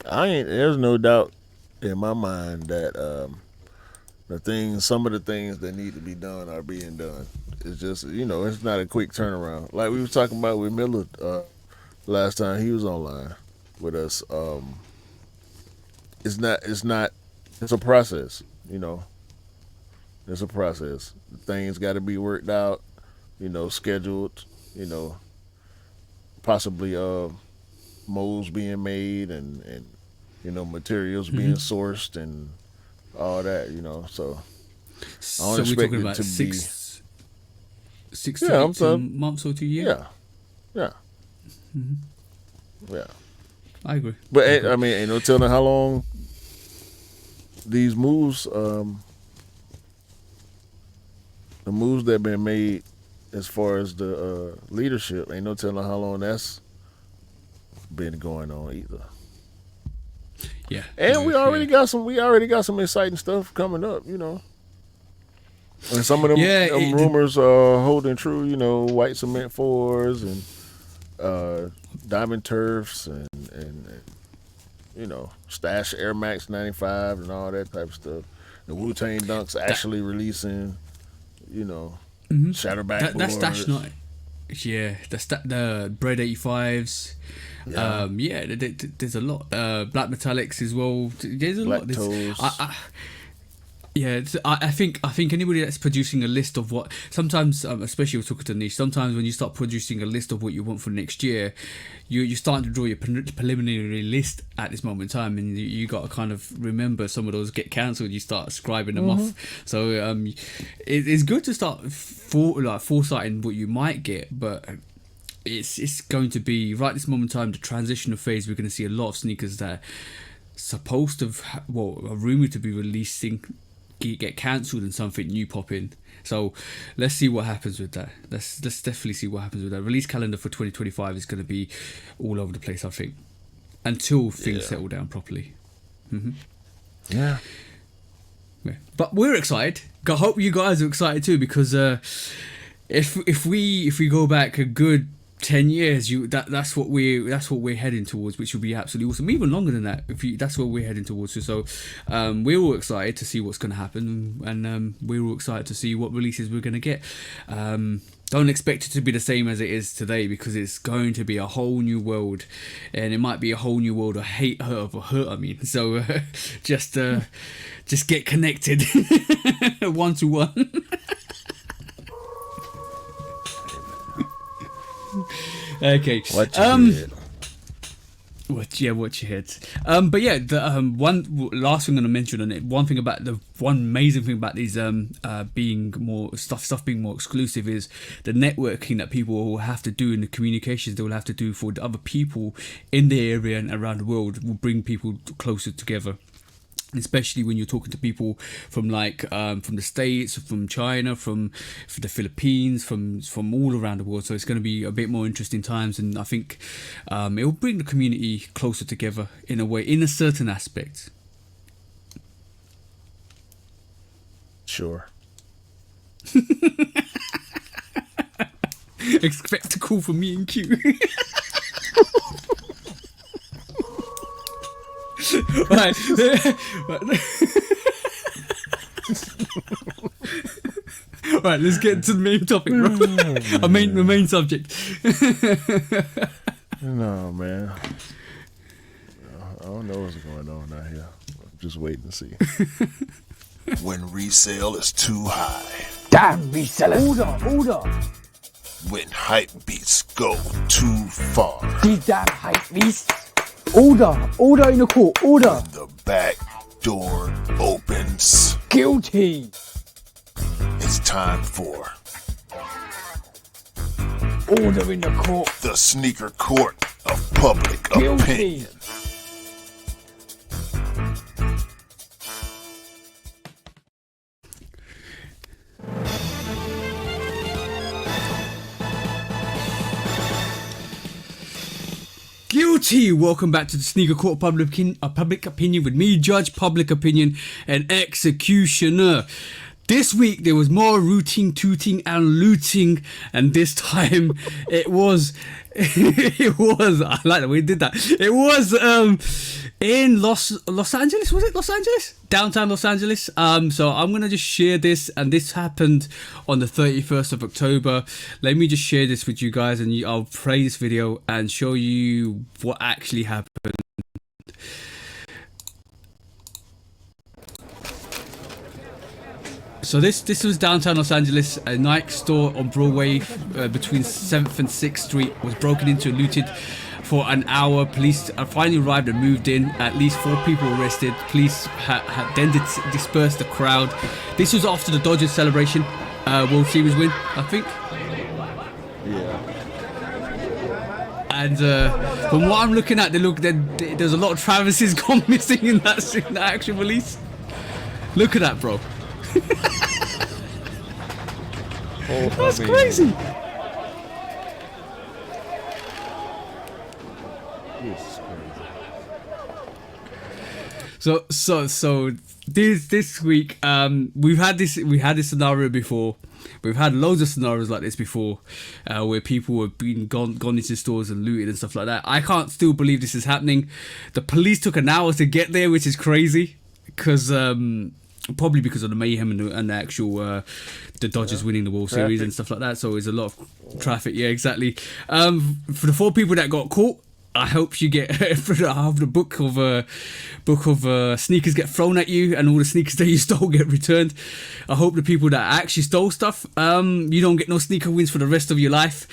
There's no doubt in my mind that some of the things that need to be done are being done. It's just, it's not a quick turnaround. Like we were talking about with Miller last time he was online with us. It's a process, It's a process. Things got to be worked out, scheduled, possibly molds being made and materials being sourced and all that, so I don't expect we're talking it about to six be to 18 months or 2 years. Yeah. I agree. But ain't no telling how long these moves, the moves that have been made as far as the leadership, ain't no telling how long that's been going on either. Yeah. And we already got some exciting stuff coming up, And some of them, rumors are holding true, white cement fours and diamond turfs and Stash Air Max 95 and all that type of stuff. The Wu-Tang Dunks actually releasing, Shatterback boards. That's Stash not. Yeah, the Bread 85s. Yeah. There's a lot. Black Metallics as well. There's a Black lot. Toes. Yeah, I think anybody that's producing a list of what, sometimes, especially with talking to niche, sometimes when you start producing a list of what you want for next year, you're starting to draw your preliminary list at this moment in time, and you got to kind of remember some of those get cancelled. You start scribing them off. So it's good to start foresighting what you might get, but it's going to be right this moment in time, the transitional phase. We're going to see a lot of sneakers that are supposed to are rumored to be releasing get cancelled and something new pop in. So let's see what happens with that. Let's definitely see what happens with that. Release calendar for 2025 is going to be all over the place, I think, until things settle down properly. Yeah. But we're excited. I hope you guys are excited too, because if we go back a good 10 years, that's what we're heading towards, which will be absolutely awesome. Even longer than that, that's what we're heading towards. So we're all excited to see what's going to happen, and we're all excited to see what releases we're going to get. Don't expect it to be the same as it is today, because it's going to be a whole new world, and it might be a whole new world of hate, hurt. I mean, so just get connected 1-to-1. Okay. Watch your head. Watch your head. But yeah, the one last thing I'm gonna mention on it. One amazing thing about these being more stuff being more exclusive is the networking that people will have to do, and the communications they will have to do for the other people in the area and around the world will bring people closer together. Especially when you're talking to people from from the States, from China, from the Philippines, from all around the world. So it's going to be a bit more interesting times, and I think it will bring the community closer together in a way, in a certain aspect. Sure. Expect a call from me and Q. Right. Right, let's get to the main topic, bro. The main subject. No, man. I don't know what's going on out here. I'm just waiting to see. When resale is too high. Damn resellers. Order. When hype beats go too far. These damn hype beasts. Order in the court. Order. When the back door opens. Guilty. It's time for Order in the court. the sneaker court of public Guilty. opinion. Guilty! Welcome back to the Sneaker Court of Public Opinion with me, Judge Public Opinion and Executioner. This week there was more rooting, tooting and looting, and this time it was I like the way he did that. It was in Los Angeles, was it Los Angeles? Downtown Los Angeles. So I'm gonna just share this, and this happened on the 31st of October. Let me just share this with you guys, and I'll play this video and show you what actually happened. So this was downtown Los Angeles. A Nike store on Broadway between 7th and 6th Street was broken into and looted for an hour. Police finally arrived and moved in. At least 4 people were arrested. Police then dispersed the crowd. This was after the Dodgers celebration, World Series win, I think. Yeah. And from what I'm looking at, there's a lot of Travis's gone missing in that actual release. Look at that, bro. That's crazy. So this week we had this scenario before. We've had loads of scenarios like this before, where people have been gone into stores and looted and stuff like that. I can't still believe this is happening. The police took an hour to get there, which is crazy, because probably because of the mayhem and the actual the Dodgers winning the World Series and stuff like that. So there's a lot of traffic. Yeah, exactly. For the 4 people that got caught, I hope you get the book of sneakers get thrown at you, and all the sneakers that you stole get returned. I hope the people that actually stole stuff, you don't get no sneaker wins for the rest of your life,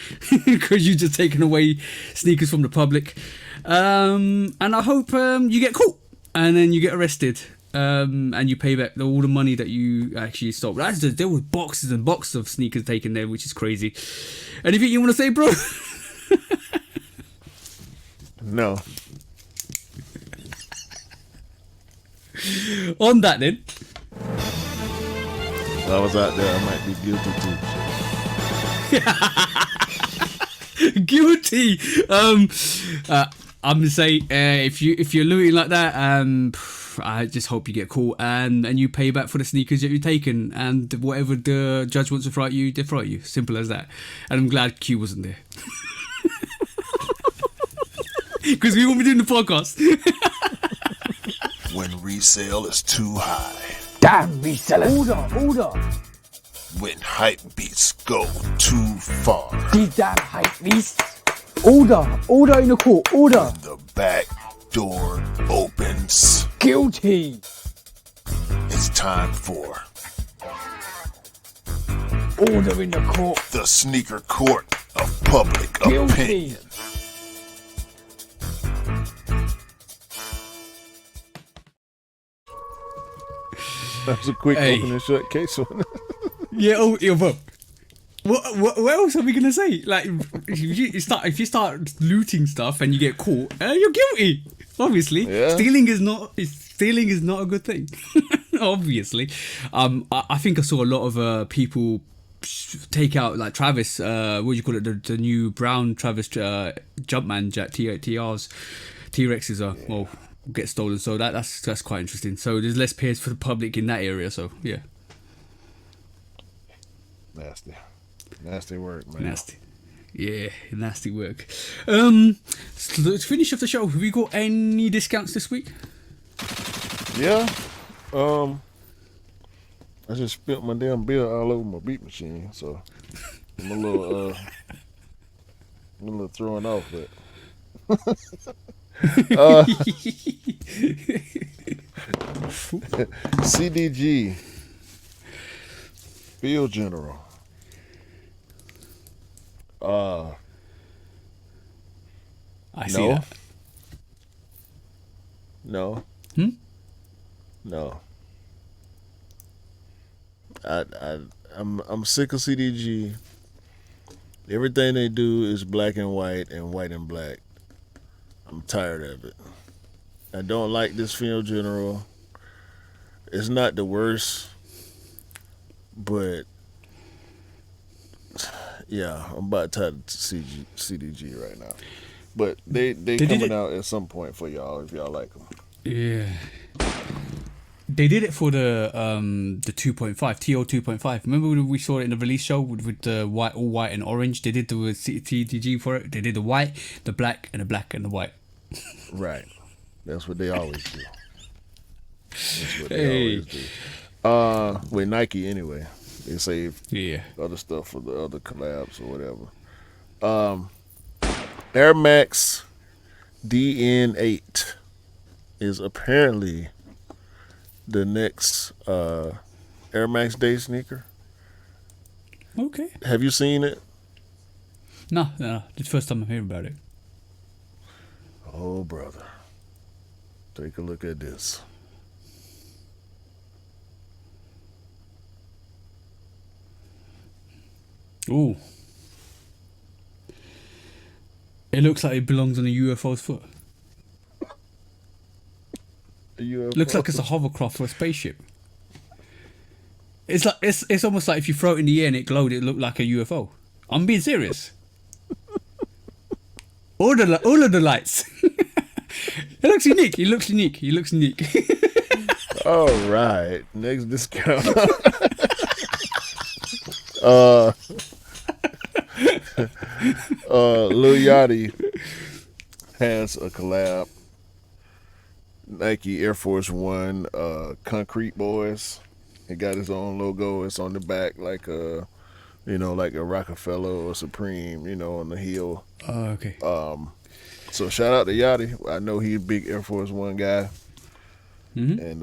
because you just taken away sneakers from the public. And I hope you get caught and then you get arrested. And you pay back all the money that you actually stole. There were boxes and boxes of sneakers taken there, which is crazy. Anything you want to say, bro? No. On that, then. If I was out there, I might be guilty too. Guilty. I'm gonna say if you're looting like that, I just hope you get caught and you pay back for the sneakers that you've taken, and whatever the judge wants to throw at you, they throw at you. Simple as that. And I'm glad Q wasn't there, because we won't be doing the podcast. When resale is too high. Damn resellers. Order. When hype beats go too far. These damn hype beasts. Order in the court. Order. When the back door opens. Guilty. It's time for Order in the court. the sneaker court of public Guilty. opinion. That was a quick open and shut case one. Yeah, bro. What else are we gonna say? Like, if you start looting stuff and you get caught, you're guilty. Obviously, Yeah. stealing is not a good thing. Obviously, I think I saw a lot of people take out like Travis. What do you call it? The new brown Travis Jumpman TRs, T-Rexes are get stolen. So that's quite interesting. So there's less pairs for the public in that area. So yeah, Nasty work, man. Yeah, nasty work. So let's finish off the show. Have we got any discounts this week? Yeah. I just spilled my damn beer all over my beat machine, so I'm a little thrown off, but CDG Field General. I see that. No. Hmm? No. I'm sick of CDG. Everything they do is black and white and black. I'm tired of it. I don't like this Field General. It's not the worst, but yeah, I'm about tired of CDG right now. But they coming out at some point for y'all if y'all like them. Yeah. They did it for the 2.5 TO 2.5. Remember when we saw it in the release show with the white, all white and orange? They did the CDG for it. They did the white, the black, and the white. Right. That's what they always do. That's what they always do. With Nike anyway. They save other stuff for the other collabs or whatever. Air Max DN8 is apparently the next Air Max Day sneaker. Okay. Have you seen it? No. It's the first time I'm hearing about it. Oh, brother. Take a look at this. Ooh. It looks like it belongs on a UFO's foot. Looks like it's a hovercraft for a spaceship. It's like it's almost like if you throw it in the air and it glowed, it looked like a UFO. I'm being serious. All of the lights. It looks unique. He looks unique. All right. Next discount. Lil Yachty has a collab. Nike Air Force One, Concrete Boys. He got his own logo. It's on the back like a Rockefeller or Supreme, on the heel. Oh, okay. So shout out to Yachty. I know he's a big Air Force One guy. Mm-hmm. And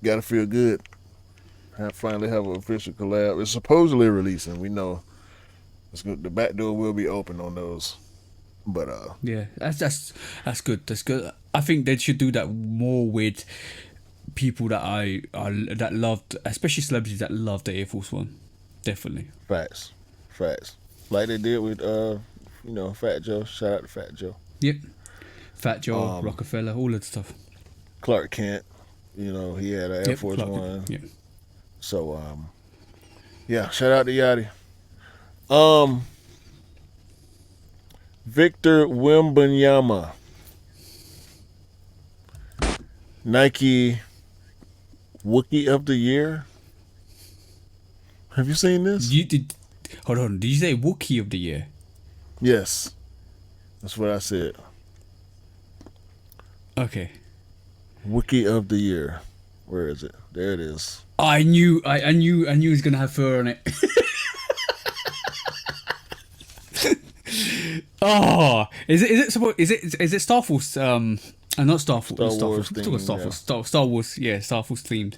gotta feel good. Finally have an official collab. It's supposedly releasing. We know the back door will be open on those. But yeah, that's good. That's good. I think they should do that more with people that loved, especially celebrities that love the Air Force One. Definitely. Facts. Like they did with Fat Joe. Shout out to Fat Joe. Yep. Fat Joe, Rockefeller, all of the stuff. Clark Kent, he had an Air Force Clark One. Kent. Yep. So yeah, shout out to Yachty. Victor Wembanyama, Nike Wookie of the Year. Have you seen this? Hold on. Did you say Wookie of the Year? Yes, that's what I said. Okay. Wookie of the Year. Where is it? There it is. I knew he was gonna have fur on it. Oh, is it Star Force? Not Star Force. Star Wars themed, Star Force. Star Wars. Yeah, Star Force themed.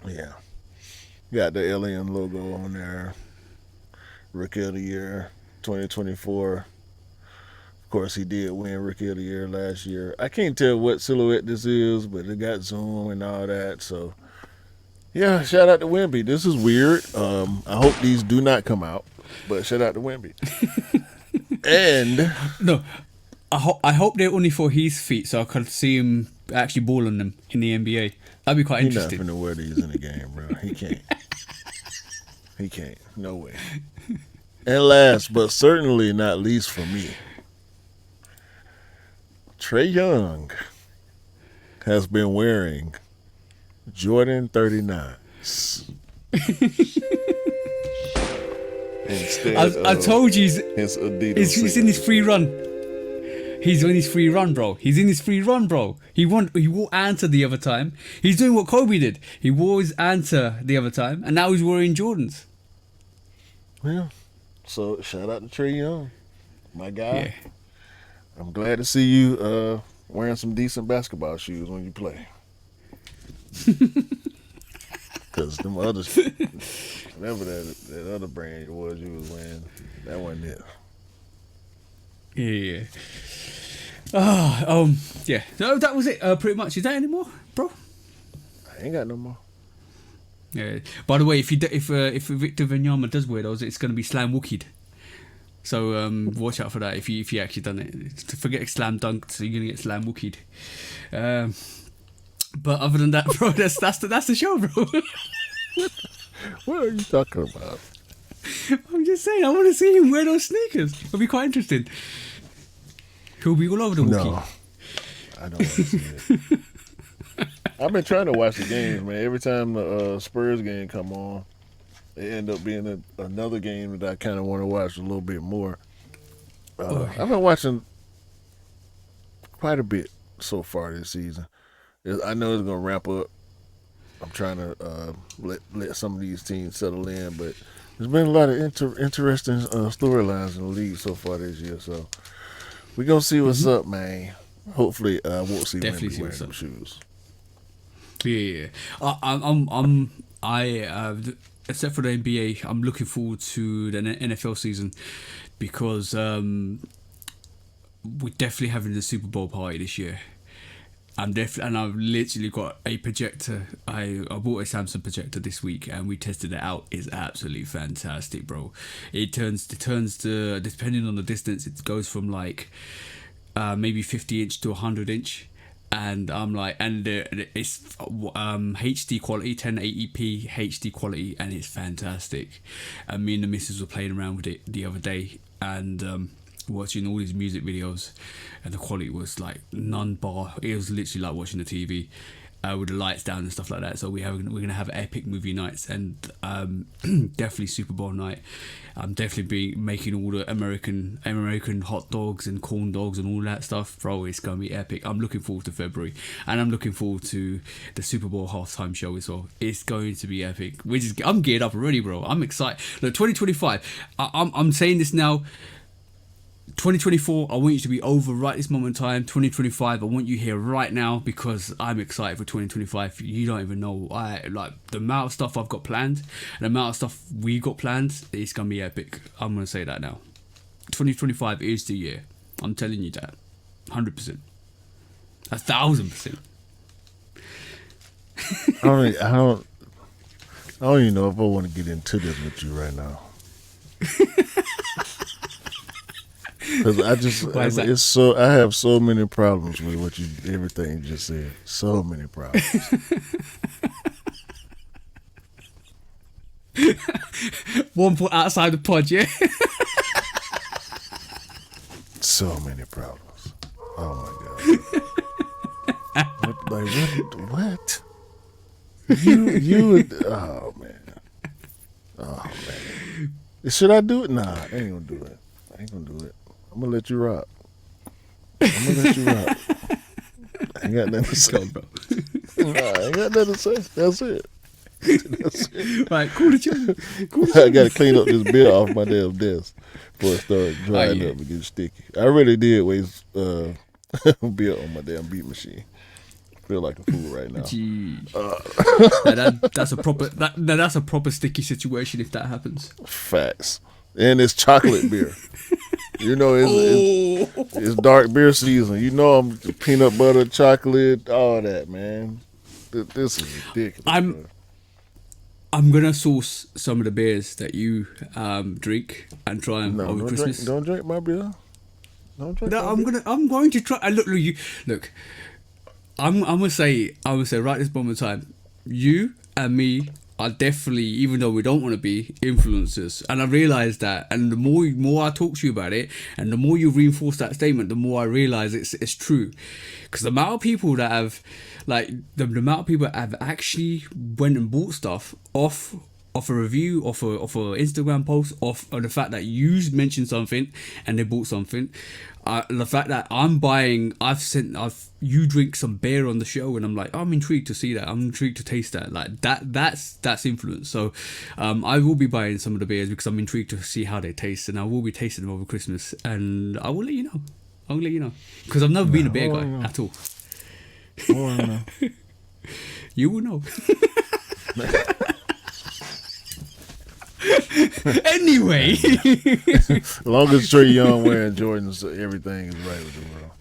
Yeah, got the alien logo on there. Rookie of the Year, 2024. Of course, he did win Rookie of the Year last year. I can't tell what silhouette this is, but it got zoom and all that. So, yeah, shout out to Wemby. This is weird. I hope these do not come out, but shout out to Wemby. And no, I hope they're only for his feet, so I can see him actually ball on them in the NBA. That'd be quite interesting. He's not finna wear these in the game, bro. He can't. He can't. No way. And last, but certainly not least for me, Trae Young has been wearing Jordan 39s. Instead, I told you his Adidas. he's in his free run. He's in his free run, bro. He's in his free run, bro. He wore Anta the other time. He's doing what Kobe did. He wore his Anta the other time, and now he's wearing Jordans. Yeah. So shout out to Trey Young, my guy. Yeah. I'm glad to see you wearing some decent basketball shoes when you play. Because them others, whatever that other brand was you was wearing, that wasn't it. Yeah. Yeah. No, that was it. Pretty much. Is that any more, bro? I ain't got no more. Yeah. By the way, if Victor Wembanyama does wear those, it's gonna be slam wookied. So watch out for that if you actually done it. Forget slam dunked, so you're gonna get slam wookied. But other than that, bro, that's the show, bro. What are you talking about? I'm just saying, I want to see him wear those sneakers. It'll be quite interesting. He'll be all over the Wookiee. No, I don't want to see it. I've been trying to watch the games, man. Every time the Spurs game come on, it end up being another game that I kind of want to watch a little bit more. I've been watching quite a bit so far this season. I know it's gonna ramp up. I'm trying to let some of these teams settle in, but there's been a lot of interesting storylines in the league so far this year. So we're gonna see what's up, man. Hopefully, I won't see Wemby wearing some shoes. Yeah. Except for the NBA, I'm looking forward to the NFL season because we're definitely having the Super Bowl party this year. I've literally got a projector. I bought a Samsung projector this week and we tested it out. It's absolutely fantastic, bro. It turns the depending on the distance, it goes from like maybe 50 inch to 100 inch. And I'm like, it's HD quality, 1080p HD quality, and it's fantastic. And me and the missus were playing around with it the other day and watching all these music videos, and the quality was like non-bar. It was literally like watching the TV with the lights down and stuff like that. So we're gonna have epic movie nights and definitely Super Bowl night. I'm definitely making all the American hot dogs and corn dogs and all that stuff, bro. It's gonna be epic. I'm looking forward to February, and I'm looking forward to the Super Bowl halftime show as well. It's going to be epic. I'm geared up already, bro. I'm excited. Look, 2025. I'm saying this now. 2024, I want you to be over right this moment in time. 2025, I want you here right now because I'm excited for 2025. You don't even know. Like the amount of stuff I've got planned and the amount of stuff we got planned. It's gonna be epic. I'm gonna say that now. 2025 is the year. I'm telling you that. 100%. 1,000%. I don't even know if I want to get into this with you right now. Because I have so many problems with everything you just said. So many problems. One foot outside the pod, yeah. So many problems. Oh my god. What? You. Oh man. Should I do it? Nah, I ain't gonna do it. I'm gonna let you rock. I ain't got nothing to say, bro. Nah, I ain't got nothing to say. That's it. Right, cool the channel. I gotta clean up this beer off my damn desk before it start drying up and get sticky. I really did waste beer on my damn beat machine. I feel like a fool right now. That's a proper sticky situation if that happens. Facts. And it's chocolate beer. You know, it's dark beer season. You know, I'm peanut butter, chocolate, all that, man. This is ridiculous. I'm gonna source some of the beers that you drink and try them over Christmas. Don't drink my beer. I'm going to try. Look. I'm gonna say right this moment in time, you and me are definitely, even though we don't want to be, influencers. And I realise that, and the more I talk to you about it, and the more you reinforce that statement, the more I realise it's true. Because the amount of people that have, like, the amount of people that have actually went and bought stuff off off a review, off a Instagram post, off of the fact that you mentioned something and they bought something. The fact that I'm buying, you drink some beer on the show, and I'm like, I'm intrigued to see that. I'm intrigued to taste that. Like that's influence. So, I will be buying some of the beers because I'm intrigued to see how they taste, and I will be tasting them over Christmas, and I will let you know. I'll let you know because I've never been a beer guy at all. You will know. Anyway, As long as Trey Young wearing Jordans, everything is right with the world.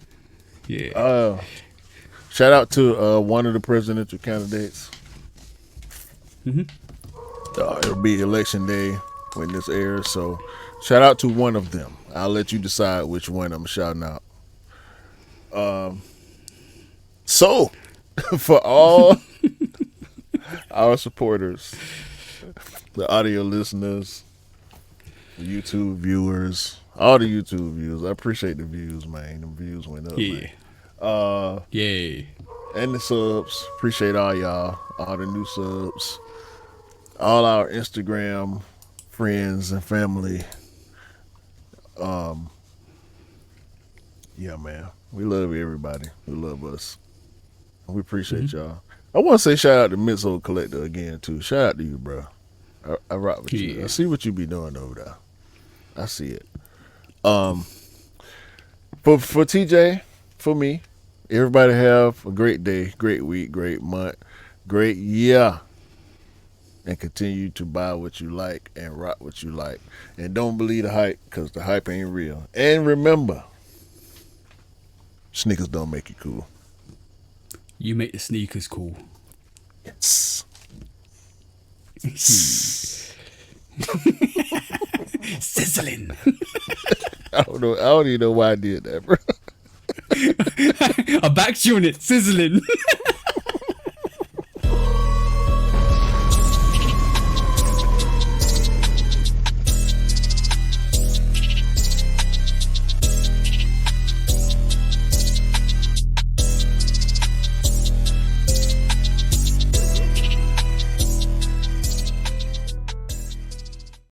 yeah. Shout out to one of the presidential candidates. It'll be election day when this airs, so shout out to one of them. I'll let you decide which one I'm shouting out. So, for all our supporters, the audio listeners, the YouTube viewers, all the YouTube views, I appreciate the views, man. The views went up, man. Yay. And the subs, appreciate all y'all, all the new subs, all our Instagram friends and family. Yeah, man, we love everybody. We love us. We appreciate y'all. I want to say shout out to Mitzo Collector again too. Shout out to you, bro. I rock with you. I see what you be doing over there. I see it. For TJ, for me, everybody have a great day, great week, great month, great year. And continue to buy what you like and rock what you like. And don't believe the hype, because the hype ain't real. And remember, sneakers don't make you cool. You make the sneakers cool. Yes. Sizzling. I don't even know why I did that, bro. I backed you on it. Sizzling.